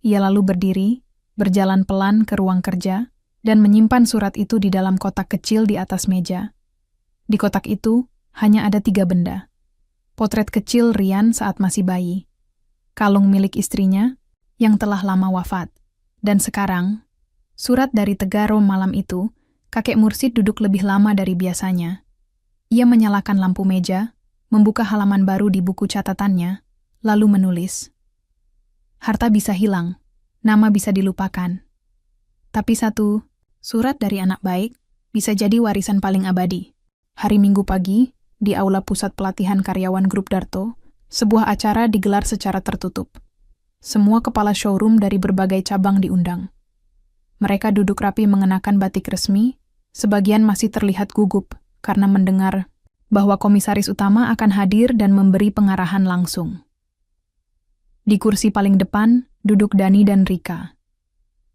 Ia lalu berdiri, berjalan pelan ke ruang kerja, dan menyimpan surat itu di dalam kotak kecil di atas meja. Di kotak itu hanya ada 3 benda. Potret kecil Rian saat masih bayi, kalung milik istrinya yang telah lama wafat, dan sekarang, surat dari Tegaro malam itu, kakek Mursid duduk lebih lama dari biasanya. Ia menyalakan lampu meja, membuka halaman baru di buku catatannya, lalu menulis. Harta bisa hilang, nama bisa dilupakan. Tapi satu, surat dari anak baik bisa jadi warisan paling abadi. Hari Minggu pagi, di Aula Pusat Pelatihan Karyawan Grup Darto, sebuah acara digelar secara tertutup. Semua kepala showroom dari berbagai cabang diundang. Mereka duduk rapi mengenakan batik resmi, sebagian masih terlihat gugup karena mendengar bahwa komisaris utama akan hadir dan memberi pengarahan langsung. Di kursi paling depan, duduk Dani dan Rika.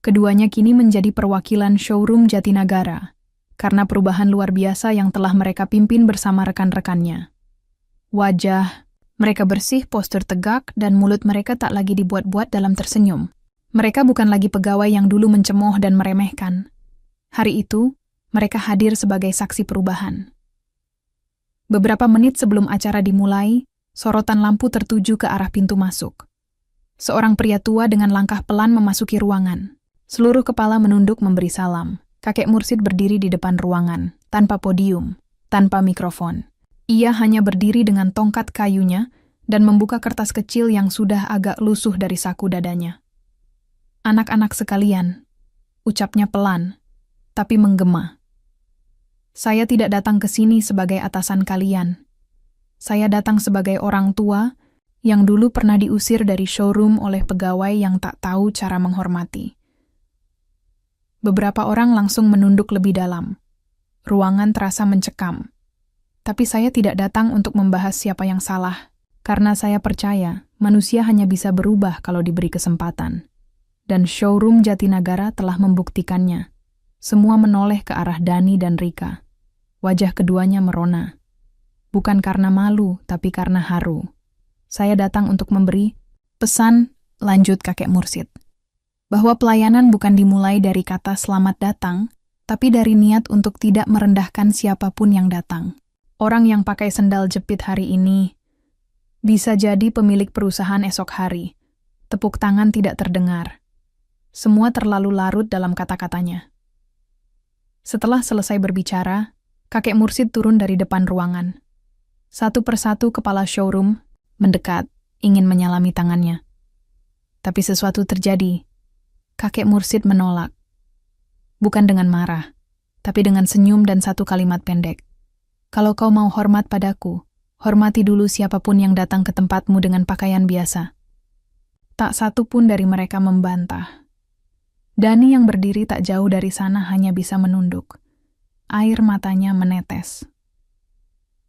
Keduanya kini menjadi perwakilan showroom Jatinagara, karena perubahan luar biasa yang telah mereka pimpin bersama rekan-rekannya. Wajah mereka bersih, postur tegak, dan mulut mereka tak lagi dibuat-buat dalam tersenyum. Mereka bukan lagi pegawai yang dulu mencemooh dan meremehkan. Hari itu, mereka hadir sebagai saksi perubahan. Beberapa menit sebelum acara dimulai, sorotan lampu tertuju ke arah pintu masuk. Seorang pria tua dengan langkah pelan memasuki ruangan. Seluruh kepala menunduk memberi salam. Kakek Mursid berdiri di depan ruangan, tanpa podium, tanpa mikrofon. Ia hanya berdiri dengan tongkat kayunya dan membuka kertas kecil yang sudah agak lusuh dari saku dadanya. Anak-anak sekalian, ucapnya pelan, tapi menggema. Saya tidak datang ke sini sebagai atasan kalian. Saya datang sebagai orang tua yang dulu pernah diusir dari showroom oleh pegawai yang tak tahu cara menghormati. Beberapa orang langsung menunduk lebih dalam. Ruangan terasa mencekam. Tapi saya tidak datang untuk membahas siapa yang salah, karena saya percaya manusia hanya bisa berubah kalau diberi kesempatan. Dan showroom Jatinagara telah membuktikannya. Semua menoleh ke arah Dani dan Rika. Wajah keduanya merona. Bukan karena malu, tapi karena haru. Saya datang untuk memberi pesan, lanjut kakek Mursid, bahwa pelayanan bukan dimulai dari kata selamat datang, tapi dari niat untuk tidak merendahkan siapapun yang datang. Orang yang pakai sendal jepit hari ini bisa jadi pemilik perusahaan esok hari. Tepuk tangan tidak terdengar. Semua terlalu larut dalam kata-katanya. Setelah selesai berbicara, kakek Mursid turun dari depan ruangan. Satu persatu kepala showroom mendekat, ingin menyalami tangannya. Tapi sesuatu terjadi. Kakek Mursid menolak. Bukan dengan marah, tapi dengan senyum dan satu kalimat pendek. Kalau kau mau hormat padaku, hormati dulu siapapun yang datang ke tempatmu dengan pakaian biasa. Tak satu pun dari mereka membantah. Dani yang berdiri tak jauh dari sana hanya bisa menunduk. Air matanya menetes.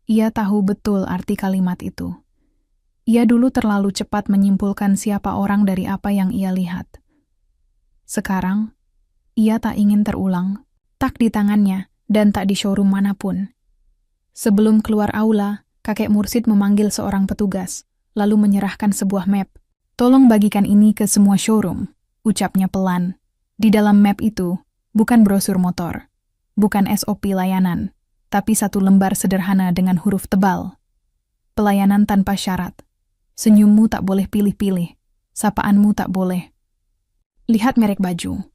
Ia tahu betul arti kalimat itu. Ia dulu terlalu cepat menyimpulkan siapa orang dari apa yang ia lihat. Sekarang, ia tak ingin terulang, tak di tangannya dan tak di showroom manapun. Sebelum keluar aula, kakek Mursid memanggil seorang petugas, lalu menyerahkan sebuah map. Tolong bagikan ini ke semua showroom, ucapnya pelan. Di dalam map itu, bukan brosur motor, bukan SOP layanan, tapi satu lembar sederhana dengan huruf tebal. Pelayanan tanpa syarat. Senyummu tak boleh pilih-pilih, sapaanmu tak boleh. Lihat merek baju.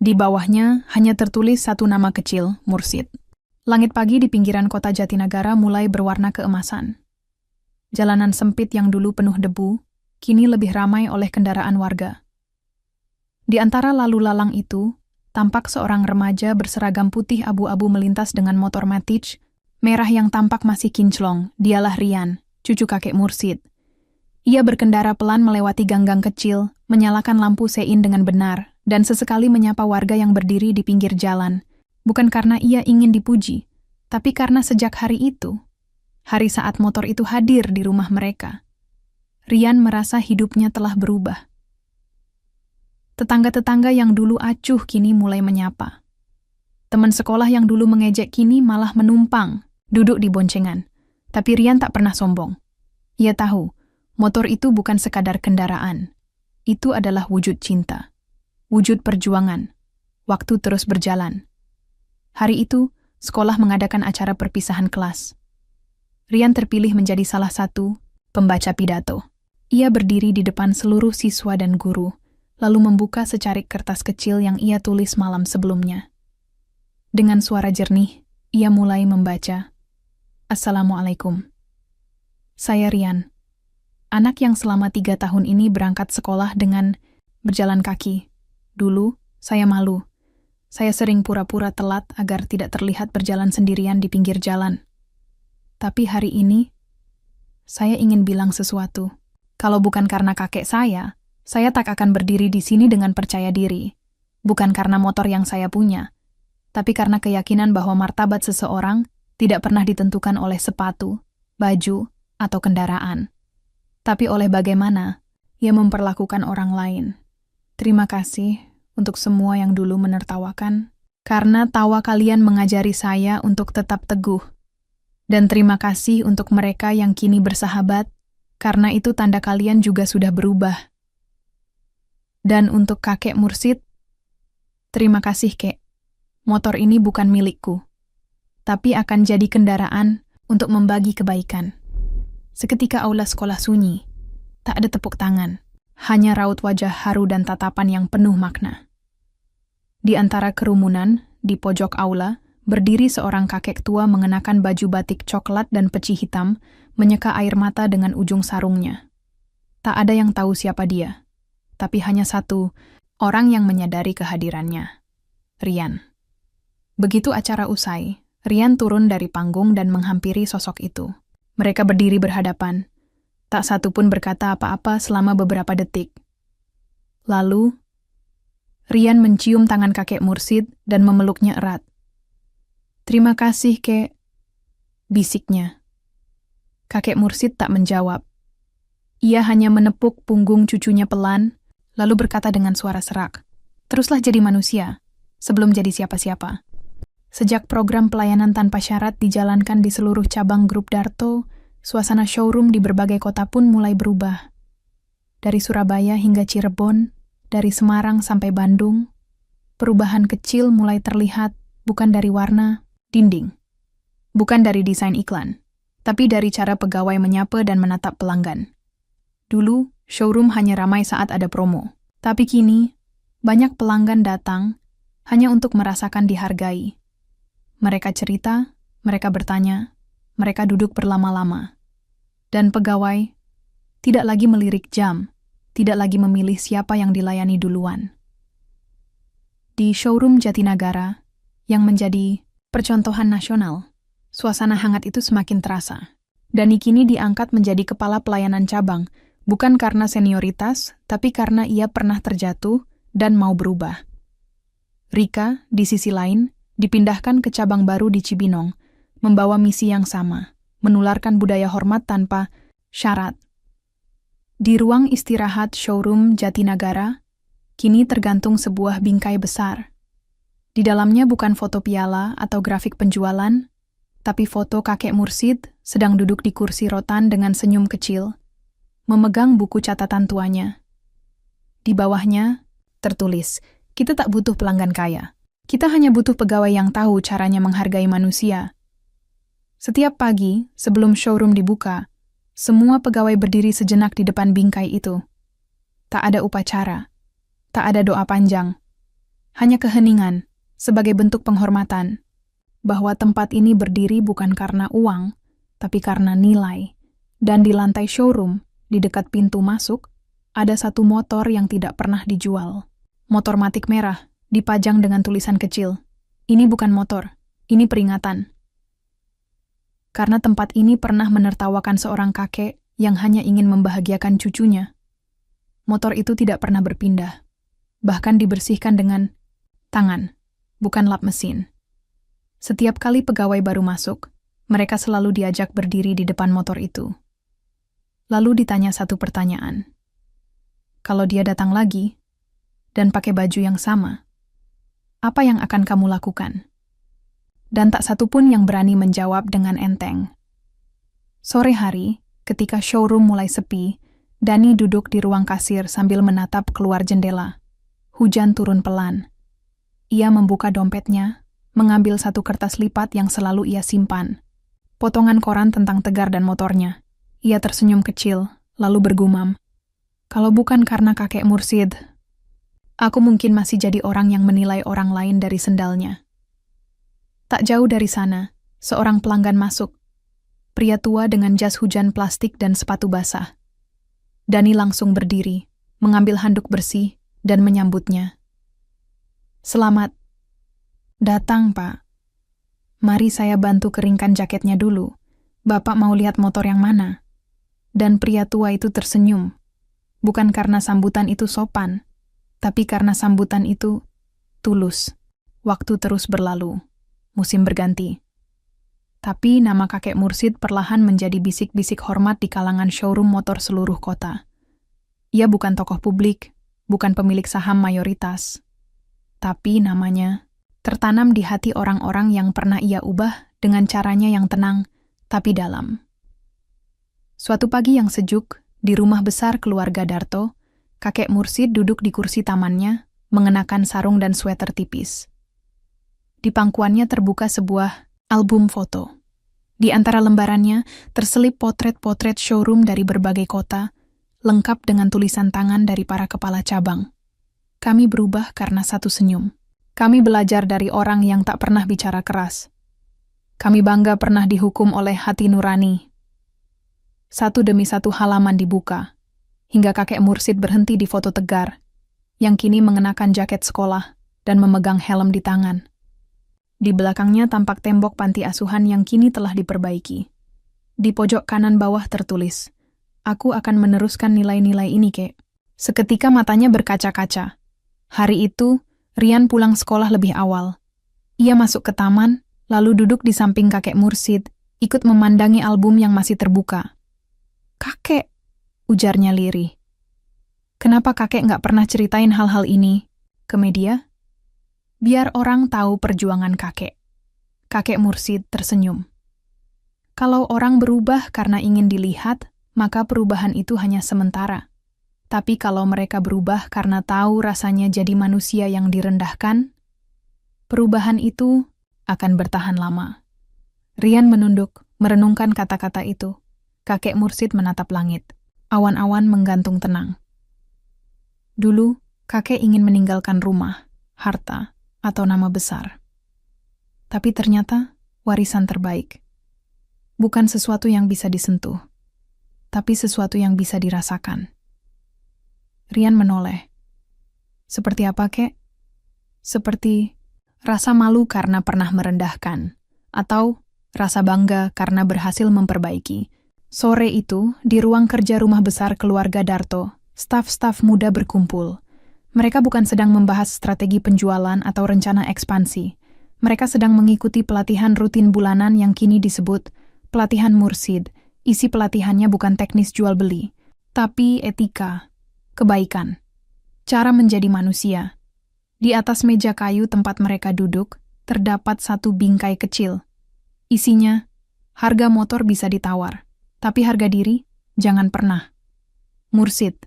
Di bawahnya hanya tertulis satu nama kecil, Mursid. Langit pagi di pinggiran kota Jatinagara mulai berwarna keemasan. Jalanan sempit yang dulu penuh debu, kini lebih ramai oleh kendaraan warga. Di antara lalu lalang itu, tampak seorang remaja berseragam putih abu-abu melintas dengan motor Matic, merah yang tampak masih kinclong. Dialah Rian, cucu kakek Mursid. Ia berkendara pelan melewati gang-gang kecil, menyalakan lampu sein dengan benar, dan sesekali menyapa warga yang berdiri di pinggir jalan. Bukan karena ia ingin dipuji, tapi karena sejak hari itu, Hari saat motor itu hadir di rumah mereka, Rian merasa hidupnya telah berubah. Tetangga-tetangga yang dulu acuh kini mulai menyapa. Teman sekolah yang dulu mengejek kini malah menumpang, duduk di boncengan. Tapi Rian tak pernah sombong. Ia tahu, motor itu bukan sekadar kendaraan. Itu adalah wujud cinta, wujud perjuangan. Waktu terus berjalan. Hari itu, sekolah mengadakan acara perpisahan kelas. Rian terpilih menjadi salah satu pembaca pidato. Ia berdiri di depan seluruh siswa dan guru, lalu membuka secarik kertas kecil yang ia tulis malam sebelumnya. Dengan suara jernih, ia mulai membaca, "Assalamualaikum. Saya Rian, anak yang selama 3 tahun ini berangkat sekolah dengan berjalan kaki. Dulu, saya malu. Saya sering pura-pura telat agar tidak terlihat berjalan sendirian di pinggir jalan. Tapi hari ini, saya ingin bilang sesuatu. Kalau bukan karena kakek saya tak akan berdiri di sini dengan percaya diri. Bukan karena motor yang saya punya, tapi karena keyakinan bahwa martabat seseorang tidak pernah ditentukan oleh sepatu, baju, atau kendaraan. Tapi oleh bagaimana ia memperlakukan orang lain. Terima kasih untuk semua yang dulu menertawakan, karena tawa kalian mengajari saya untuk tetap teguh. Dan terima kasih untuk mereka yang kini bersahabat, karena itu tanda kalian juga sudah berubah. Dan untuk kakek Mursid, terima kasih kek. Motor ini bukan milikku, tapi akan jadi kendaraan untuk membagi kebaikan." Seketika aula sekolah sunyi, tak ada tepuk tangan, hanya raut wajah haru dan tatapan yang penuh makna. Di antara kerumunan, di pojok aula, berdiri seorang kakek tua mengenakan baju batik coklat dan peci hitam, menyeka air mata dengan ujung sarungnya. Tak ada yang tahu siapa dia, tapi hanya satu orang yang menyadari kehadirannya, Rian. Begitu acara usai, Rian turun dari panggung dan menghampiri sosok itu. Mereka berdiri berhadapan, tak satu pun berkata apa-apa selama beberapa detik. Lalu, Rian mencium tangan kakek Mursid dan memeluknya erat. "Terima kasih, kek," bisiknya. Kakek Mursid tak menjawab. Ia hanya menepuk punggung cucunya pelan, lalu berkata dengan suara serak, "Teruslah jadi manusia, sebelum jadi siapa-siapa." Sejak program pelayanan tanpa syarat dijalankan di seluruh cabang grup Darto, suasana showroom di berbagai kota pun mulai berubah. Dari Surabaya hingga Cirebon, dari Semarang sampai Bandung, perubahan kecil mulai terlihat bukan dari warna dinding, bukan dari desain iklan, tapi dari cara pegawai menyapa dan menatap pelanggan. Dulu, showroom hanya ramai saat ada promo, tapi kini, banyak pelanggan datang hanya untuk merasakan dihargai. Mereka cerita, mereka bertanya, mereka duduk berlama-lama. Dan pegawai tidak lagi melirik jam, tidak lagi memilih siapa yang dilayani duluan. Di showroom Jatinagara, yang menjadi percontohan nasional, suasana hangat itu semakin terasa. Dani kini diangkat menjadi kepala pelayanan cabang, bukan karena senioritas, tapi karena ia pernah terjatuh dan mau berubah. Rika, di sisi lain, dipindahkan ke cabang baru di Cibinong, membawa misi yang sama, menularkan budaya hormat tanpa syarat. Di ruang istirahat showroom Jatinagara, kini tergantung sebuah bingkai besar. Di dalamnya bukan foto piala atau grafik penjualan, tapi foto kakek Mursid sedang duduk di kursi rotan dengan senyum kecil, memegang buku catatan tuanya. Di bawahnya tertulis, "Kita tak butuh pelanggan kaya. Kita hanya butuh pegawai yang tahu caranya menghargai manusia." Setiap pagi, sebelum showroom dibuka, semua pegawai berdiri sejenak di depan bingkai itu. Tak ada upacara, tak ada doa panjang, hanya keheningan sebagai bentuk penghormatan bahwa tempat ini berdiri bukan karena uang, tapi karena nilai. Dan di lantai showroom, di dekat pintu masuk, ada satu motor yang tidak pernah dijual. Motor matic merah, dipajang dengan tulisan kecil. "Ini bukan motor, ini peringatan." Karena tempat ini pernah menertawakan seorang kakek yang hanya ingin membahagiakan cucunya. Motor itu tidak pernah berpindah, bahkan dibersihkan dengan tangan, bukan lap mesin. Setiap kali pegawai baru masuk, Mereka selalu diajak berdiri di depan motor itu. Lalu ditanya satu pertanyaan. Kalau dia datang lagi, dan pakai baju yang sama, apa yang akan kamu lakukan? Dan tak satu pun yang berani menjawab dengan enteng. Sore hari, ketika showroom mulai sepi, Dani duduk di ruang kasir sambil menatap keluar jendela. Hujan turun pelan. Ia membuka dompetnya, mengambil satu kertas lipat yang selalu ia simpan. Potongan koran tentang Tegar dan motornya. Ia tersenyum kecil, lalu bergumam. Kalau bukan karena kakek Mursid, aku mungkin masih jadi orang yang menilai orang lain dari sendalnya. Tak jauh dari sana, seorang pelanggan masuk. Pria tua dengan jas hujan plastik dan sepatu basah. Dani langsung berdiri, mengambil handuk bersih, dan menyambutnya. Selamat datang, Pak. Mari saya bantu keringkan jaketnya dulu. Bapak mau lihat motor yang mana? Dan pria tua itu tersenyum. Bukan karena sambutan itu sopan, tapi karena sambutan itu tulus. Waktu terus berlalu. Musim berganti. Tapi nama kakek Mursid perlahan menjadi bisik-bisik hormat di kalangan showroom motor seluruh kota. Ia bukan tokoh publik, bukan pemilik saham mayoritas. Tapi namanya tertanam di hati orang-orang yang pernah ia ubah dengan caranya yang tenang, tapi dalam. Suatu pagi yang sejuk, di rumah besar keluarga Darto, kakek Mursid duduk di kursi tamannya, mengenakan sarung dan sweater tipis. Di pangkuannya terbuka sebuah album foto. Di antara lembarannya terselip potret-potret showroom dari berbagai kota, lengkap dengan tulisan tangan dari para kepala cabang. Kami berubah karena satu senyum. Kami belajar dari orang yang tak pernah bicara keras. Kami bangga pernah dihukum oleh hati nurani. Satu demi satu halaman dibuka, hingga kakek Mursid berhenti di foto Tegar, yang kini mengenakan jaket sekolah dan memegang helm di tangan. Di belakangnya tampak tembok panti asuhan yang kini telah diperbaiki. Di pojok kanan bawah tertulis, "Aku akan meneruskan nilai-nilai ini, Kek." Seketika matanya berkaca-kaca. Hari itu, Rian pulang sekolah lebih awal. Ia masuk ke taman, lalu duduk di samping kakek Mursid, ikut memandangi album yang masih terbuka. "Kakek," ujarnya lirih. "Kenapa kakek nggak pernah ceritain hal-hal ini ke media? Biar orang tahu perjuangan kakek." Kakek Mursid tersenyum. Kalau orang berubah karena ingin dilihat, maka perubahan itu hanya sementara. Tapi kalau mereka berubah karena tahu rasanya jadi manusia yang direndahkan, perubahan itu akan bertahan lama. Rian menunduk, merenungkan kata-kata itu. Kakek Mursid menatap langit. Awan-awan menggantung tenang. Dulu, kakek ingin meninggalkan rumah, harta, atau nama besar. Tapi ternyata, warisan terbaik. Bukan sesuatu yang bisa disentuh, tapi sesuatu yang bisa dirasakan. Rian menoleh. "Seperti apa, Kek?" "Seperti rasa malu karena pernah merendahkan, atau rasa bangga karena berhasil memperbaiki." Sore itu, di ruang kerja rumah besar keluarga Darto, staf-staf muda berkumpul. Mereka bukan sedang membahas strategi penjualan atau rencana ekspansi. Mereka sedang mengikuti pelatihan rutin bulanan yang kini disebut pelatihan Mursid. Isi pelatihannya bukan teknis jual-beli, tapi etika, kebaikan, cara menjadi manusia. Di atas meja kayu tempat mereka duduk, terdapat satu bingkai kecil. Isinya, harga motor bisa ditawar, tapi harga diri, jangan pernah. Mursid.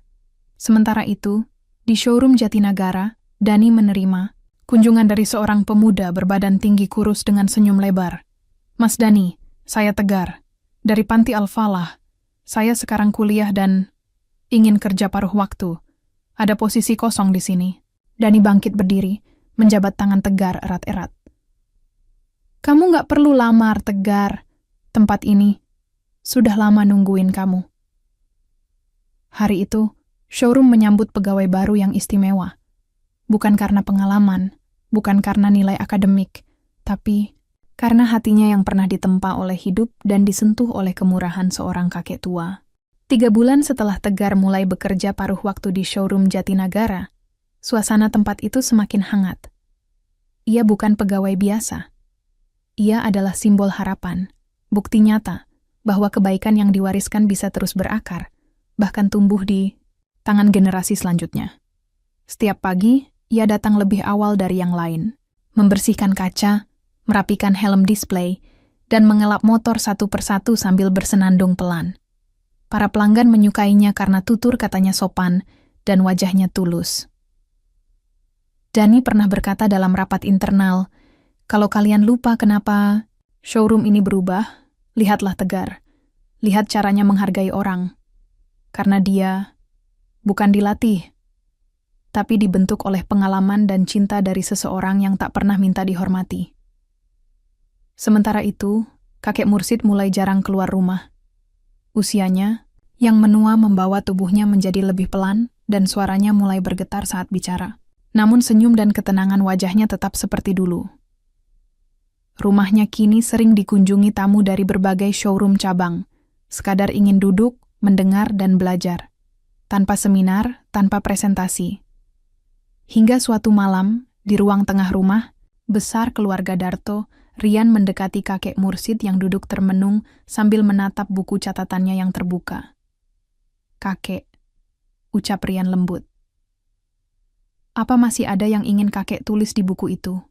Sementara itu, di showroom Jatinagara, Dani menerima kunjungan dari seorang pemuda berbadan tinggi kurus dengan senyum lebar. "Mas Dani, saya Tegar. Dari Panti Al-Falah. Saya sekarang kuliah dan ingin kerja paruh waktu. Ada posisi kosong di sini." Dani bangkit berdiri, menjabat tangan Tegar erat-erat. "Kamu nggak perlu lamar, Tegar. Tempat ini sudah lama nungguin kamu." Hari itu, showroom menyambut pegawai baru yang istimewa. Bukan karena pengalaman, bukan karena nilai akademik, tapi karena hatinya yang pernah ditempa oleh hidup dan disentuh oleh kemurahan seorang kakek tua. 3 bulan setelah Tegar mulai bekerja paruh waktu di showroom Jatinagara, suasana tempat itu semakin hangat. Ia bukan pegawai biasa. Ia adalah simbol harapan, bukti nyata bahwa kebaikan yang diwariskan bisa terus berakar, bahkan tumbuh di tangan generasi selanjutnya. Setiap pagi, ia datang lebih awal dari yang lain, membersihkan kaca, merapikan helm display, dan mengelap motor satu persatu sambil bersenandung pelan. Para pelanggan menyukainya karena tutur katanya sopan dan wajahnya tulus. Dani pernah berkata dalam rapat internal, "Kalau kalian lupa kenapa showroom ini berubah, lihatlah Tegar. Lihat caranya menghargai orang. Karena dia bukan dilatih, tapi dibentuk oleh pengalaman dan cinta dari seseorang yang tak pernah minta dihormati." Sementara itu, kakek Mursid mulai jarang keluar rumah. Usianya yang menua membawa tubuhnya menjadi lebih pelan dan suaranya mulai bergetar saat bicara. Namun senyum dan ketenangan wajahnya tetap seperti dulu. Rumahnya kini sering dikunjungi tamu dari berbagai showroom cabang, sekadar ingin duduk, mendengar, dan belajar. Tanpa seminar, tanpa presentasi. Hingga suatu malam, di ruang tengah rumah, besar keluarga Darto, Rian mendekati kakek Mursid yang duduk termenung sambil menatap buku catatannya yang terbuka. "Kakek," ucap Rian lembut. "Apa masih ada yang ingin kakek tulis di buku itu?"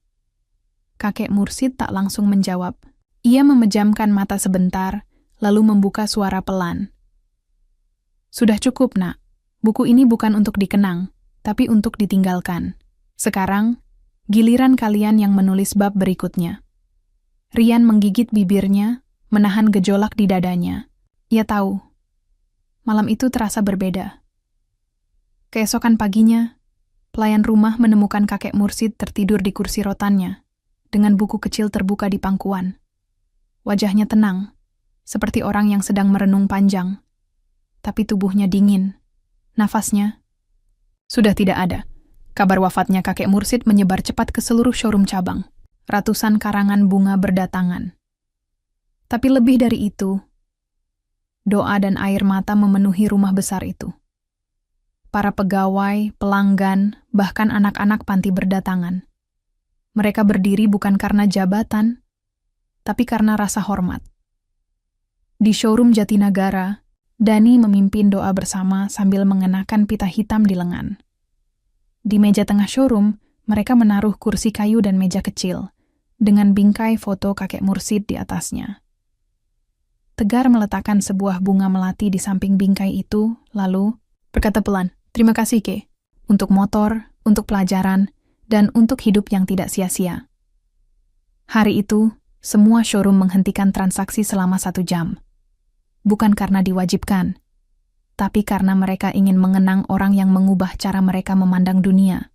Kakek Mursid tak langsung menjawab. Ia memejamkan mata sebentar, lalu membuka suara pelan. "Sudah cukup, Nak. Buku ini bukan untuk dikenang, tapi untuk ditinggalkan. Sekarang, giliran kalian yang menulis bab berikutnya." Rian menggigit bibirnya, menahan gejolak di dadanya. Ia tahu, malam itu terasa berbeda. Keesokan paginya, pelayan rumah menemukan kakek Mursid tertidur di kursi rotannya, dengan buku kecil terbuka di pangkuan. Wajahnya tenang, seperti orang yang sedang merenung panjang. Tapi tubuhnya dingin. Nafasnya sudah tidak ada. Kabar wafatnya kakek Mursid menyebar cepat ke seluruh showroom cabang. Ratusan karangan bunga berdatangan. Tapi lebih dari itu, doa dan air mata memenuhi rumah besar itu. Para pegawai, pelanggan, bahkan anak-anak panti berdatangan. Mereka berdiri bukan karena jabatan, tapi karena rasa hormat. Di showroom Jatinagara, Dani memimpin doa bersama sambil mengenakan pita hitam di lengan. Di meja tengah showroom, mereka menaruh kursi kayu dan meja kecil, dengan bingkai foto kakek Mursid di atasnya. Tegar meletakkan sebuah bunga melati di samping bingkai itu, lalu berkata pelan, "Terima kasih, Ke, untuk motor, untuk pelajaran, dan untuk hidup yang tidak sia-sia." Hari itu, semua showroom menghentikan transaksi selama 1 jam. Bukan karena diwajibkan, tapi karena mereka ingin mengenang orang yang mengubah cara mereka memandang dunia.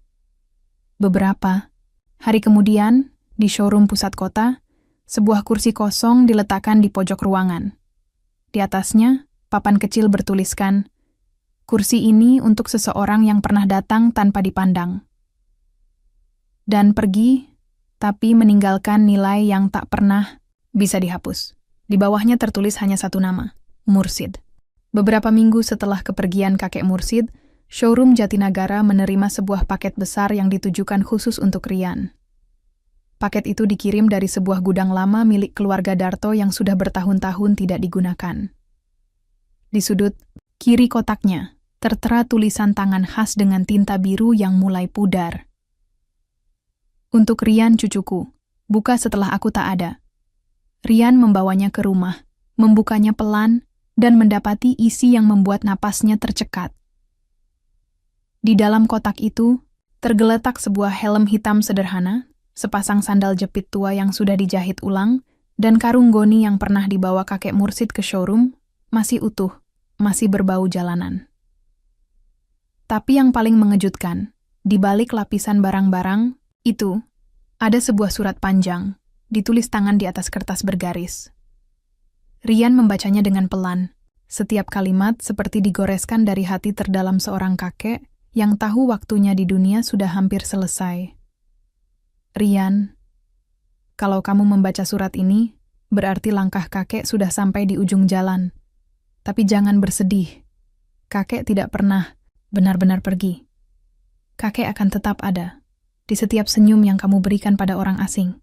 Beberapa hari kemudian, di showroom pusat kota, sebuah kursi kosong diletakkan di pojok ruangan. Di atasnya, papan kecil bertuliskan, "Kursi ini untuk seseorang yang pernah datang tanpa dipandang. Dan pergi, tapi meninggalkan nilai yang tak pernah bisa dihapus." Di bawahnya tertulis hanya satu nama, Mursid. Beberapa minggu setelah kepergian kakek Mursid, showroom Jatinagara menerima sebuah paket besar yang ditujukan khusus untuk Rian. Paket itu dikirim dari sebuah gudang lama milik keluarga Darto yang sudah bertahun-tahun tidak digunakan. Di sudut kiri kotaknya, tertera tulisan tangan khas dengan tinta biru yang mulai pudar. "Untuk Rian cucuku, buka setelah aku tak ada." Rian membawanya ke rumah, membukanya pelan, dan mendapati isi yang membuat napasnya tercekat. Di dalam kotak itu, tergeletak sebuah helm hitam sederhana, sepasang sandal jepit tua yang sudah dijahit ulang, dan karung goni yang pernah dibawa kakek Mursid ke showroom, masih utuh, masih berbau jalanan. Tapi yang paling mengejutkan, di balik lapisan barang-barang itu, ada sebuah surat panjang, ditulis tangan di atas kertas bergaris. Rian membacanya dengan pelan, setiap kalimat seperti digoreskan dari hati terdalam seorang kakek yang tahu waktunya di dunia sudah hampir selesai. "Rian, kalau kamu membaca surat ini, berarti langkah kakek sudah sampai di ujung jalan. Tapi jangan bersedih. Kakek tidak pernah benar-benar pergi. Kakek akan tetap ada, di setiap senyum yang kamu berikan pada orang asing,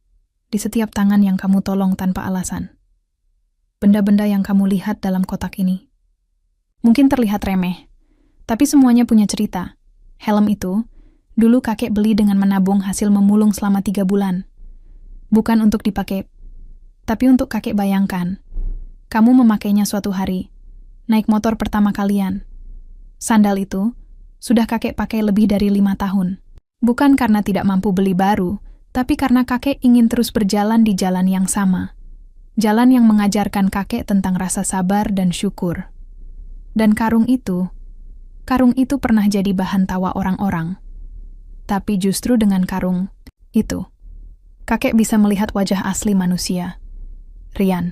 di setiap tangan yang kamu tolong tanpa alasan. benda-benda yang kamu lihat dalam kotak ini. Mungkin terlihat remeh, tapi semuanya punya cerita. Helm itu, dulu kakek beli dengan menabung hasil memulung selama 3 bulan. Bukan untuk dipakai, tapi untuk kakek bayangkan. Kamu memakainya suatu hari, naik motor pertama kalian. Sandal itu sudah kakek pakai lebih dari 5 tahun. Bukan karena tidak mampu beli baru, tapi karena kakek ingin terus berjalan di jalan yang sama. Jalan yang mengajarkan kakek tentang rasa sabar dan syukur. Dan karung itu pernah jadi bahan tawa orang-orang. Tapi justru dengan karung itu, kakek bisa melihat wajah asli manusia. Rian,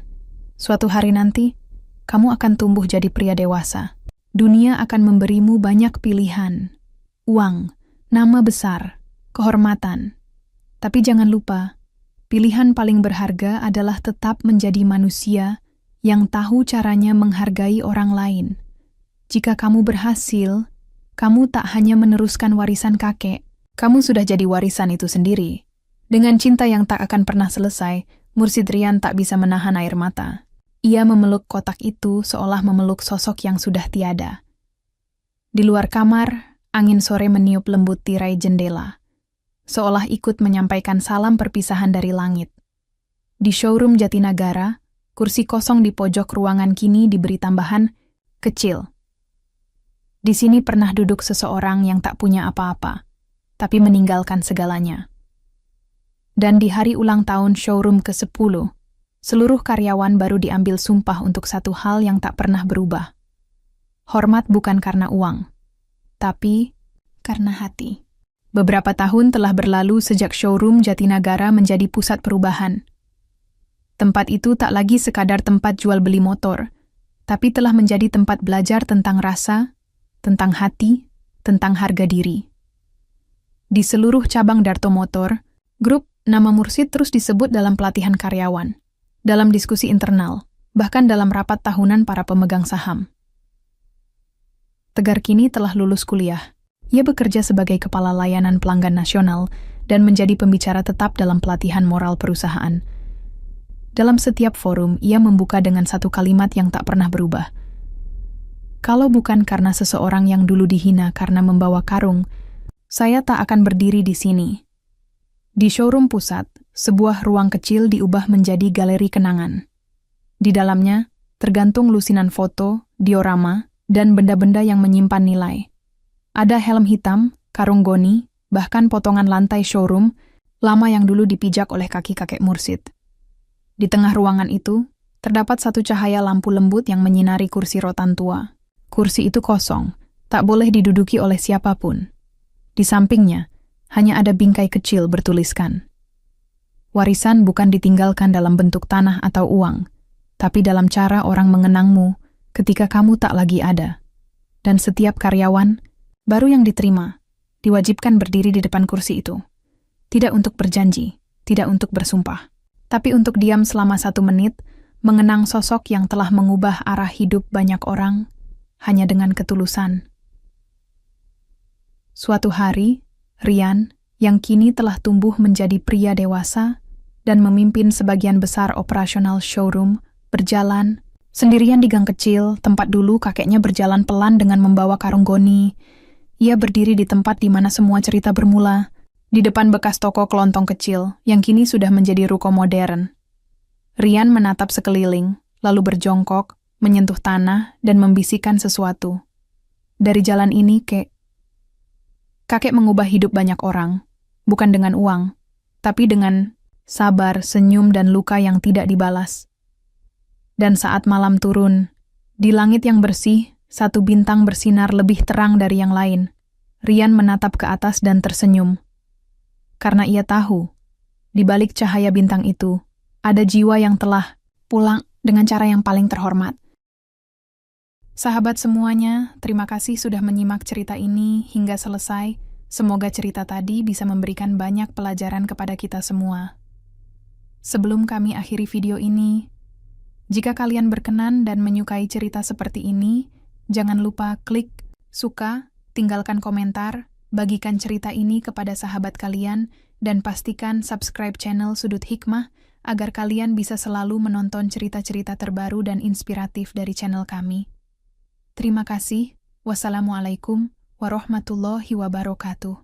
suatu hari nanti, kamu akan tumbuh jadi pria dewasa. Dunia akan memberimu banyak pilihan. Uang, nama besar, kehormatan. Tapi jangan lupa, pilihan paling berharga adalah tetap menjadi manusia yang tahu caranya menghargai orang lain. Jika kamu berhasil, kamu tak hanya meneruskan warisan kakek, kamu sudah jadi warisan itu sendiri. Dengan cinta yang tak akan pernah selesai, Mursid Rian tak bisa menahan air mata. Ia memeluk kotak itu seolah memeluk sosok yang sudah tiada. Di luar kamar, angin sore meniup lembut tirai jendela, seolah ikut menyampaikan salam perpisahan dari langit. Di showroom Jatinagara, kursi kosong di pojok ruangan kini diberi tambahan kecil. Di sini pernah duduk seseorang yang tak punya apa-apa, tapi meninggalkan segalanya. Dan di hari ulang tahun showroom ke-10, seluruh karyawan baru diambil sumpah untuk satu hal yang tak pernah berubah. Hormat bukan karena uang, tapi karena hati. Beberapa tahun telah berlalu sejak showroom Jatinagara menjadi pusat perubahan. Tempat itu tak lagi sekadar tempat jual beli motor, tapi telah menjadi tempat belajar tentang rasa, tentang hati, tentang harga diri. Di seluruh cabang Darto Motor, grup nama Mursid terus disebut dalam pelatihan karyawan, dalam diskusi internal, bahkan dalam rapat tahunan para pemegang saham. Tegar kini telah lulus kuliah. Ia bekerja sebagai kepala layanan pelanggan nasional dan menjadi pembicara tetap dalam pelatihan moral perusahaan. Dalam setiap forum, ia membuka dengan satu kalimat yang tak pernah berubah. Kalau bukan karena seseorang yang dulu dihina karena membawa karung, saya tak akan berdiri di sini. Di showroom pusat, sebuah ruang kecil diubah menjadi galeri kenangan. Di dalamnya, tergantung lusinan foto, diorama, dan benda-benda yang menyimpan nilai. Ada helm hitam, karung goni, bahkan potongan lantai showroom, lama yang dulu dipijak oleh kaki kakek Mursid. Di tengah ruangan itu, terdapat satu cahaya lampu lembut yang menyinari kursi rotan tua. Kursi itu kosong, tak boleh diduduki oleh siapapun. Di sampingnya, hanya ada bingkai kecil bertuliskan, "Warisan bukan ditinggalkan dalam bentuk tanah atau uang, tapi dalam cara orang mengenangmu ketika kamu tak lagi ada." Dan setiap karyawan, baru yang diterima, diwajibkan berdiri di depan kursi itu. Tidak untuk berjanji, tidak untuk bersumpah, tapi untuk diam selama 1 menit, mengenang sosok yang telah mengubah arah hidup banyak orang, hanya dengan ketulusan. Suatu hari, Rian, yang kini telah tumbuh menjadi pria dewasa dan memimpin sebagian besar operasional showroom, berjalan sendirian di gang kecil, tempat dulu kakeknya berjalan pelan dengan membawa karung goni. Ia berdiri di tempat di mana semua cerita bermula, di depan bekas toko kelontong kecil yang kini sudah menjadi ruko modern. Rian menatap sekeliling, lalu berjongkok, menyentuh tanah, dan membisikkan sesuatu. Dari jalan ini, kakek mengubah hidup banyak orang, bukan dengan uang, tapi dengan sabar, senyum, dan luka yang tidak dibalas. Dan saat malam turun, di langit yang bersih, satu bintang bersinar lebih terang dari yang lain. Rian menatap ke atas dan tersenyum. Karena ia tahu, di balik cahaya bintang itu, ada jiwa yang telah pulang dengan cara yang paling terhormat. Sahabat semuanya, terima kasih sudah menyimak cerita ini hingga selesai. Semoga cerita tadi bisa memberikan banyak pelajaran kepada kita semua. Sebelum kami akhiri video ini, jika kalian berkenan dan menyukai cerita seperti ini, jangan lupa klik suka, tinggalkan komentar, bagikan cerita ini kepada sahabat kalian, dan pastikan subscribe channel Sudut Hikmah agar kalian bisa selalu menonton cerita-cerita terbaru dan inspiratif dari channel kami. Terima kasih. Wassalamualaikum warahmatullahi wabarakatuh.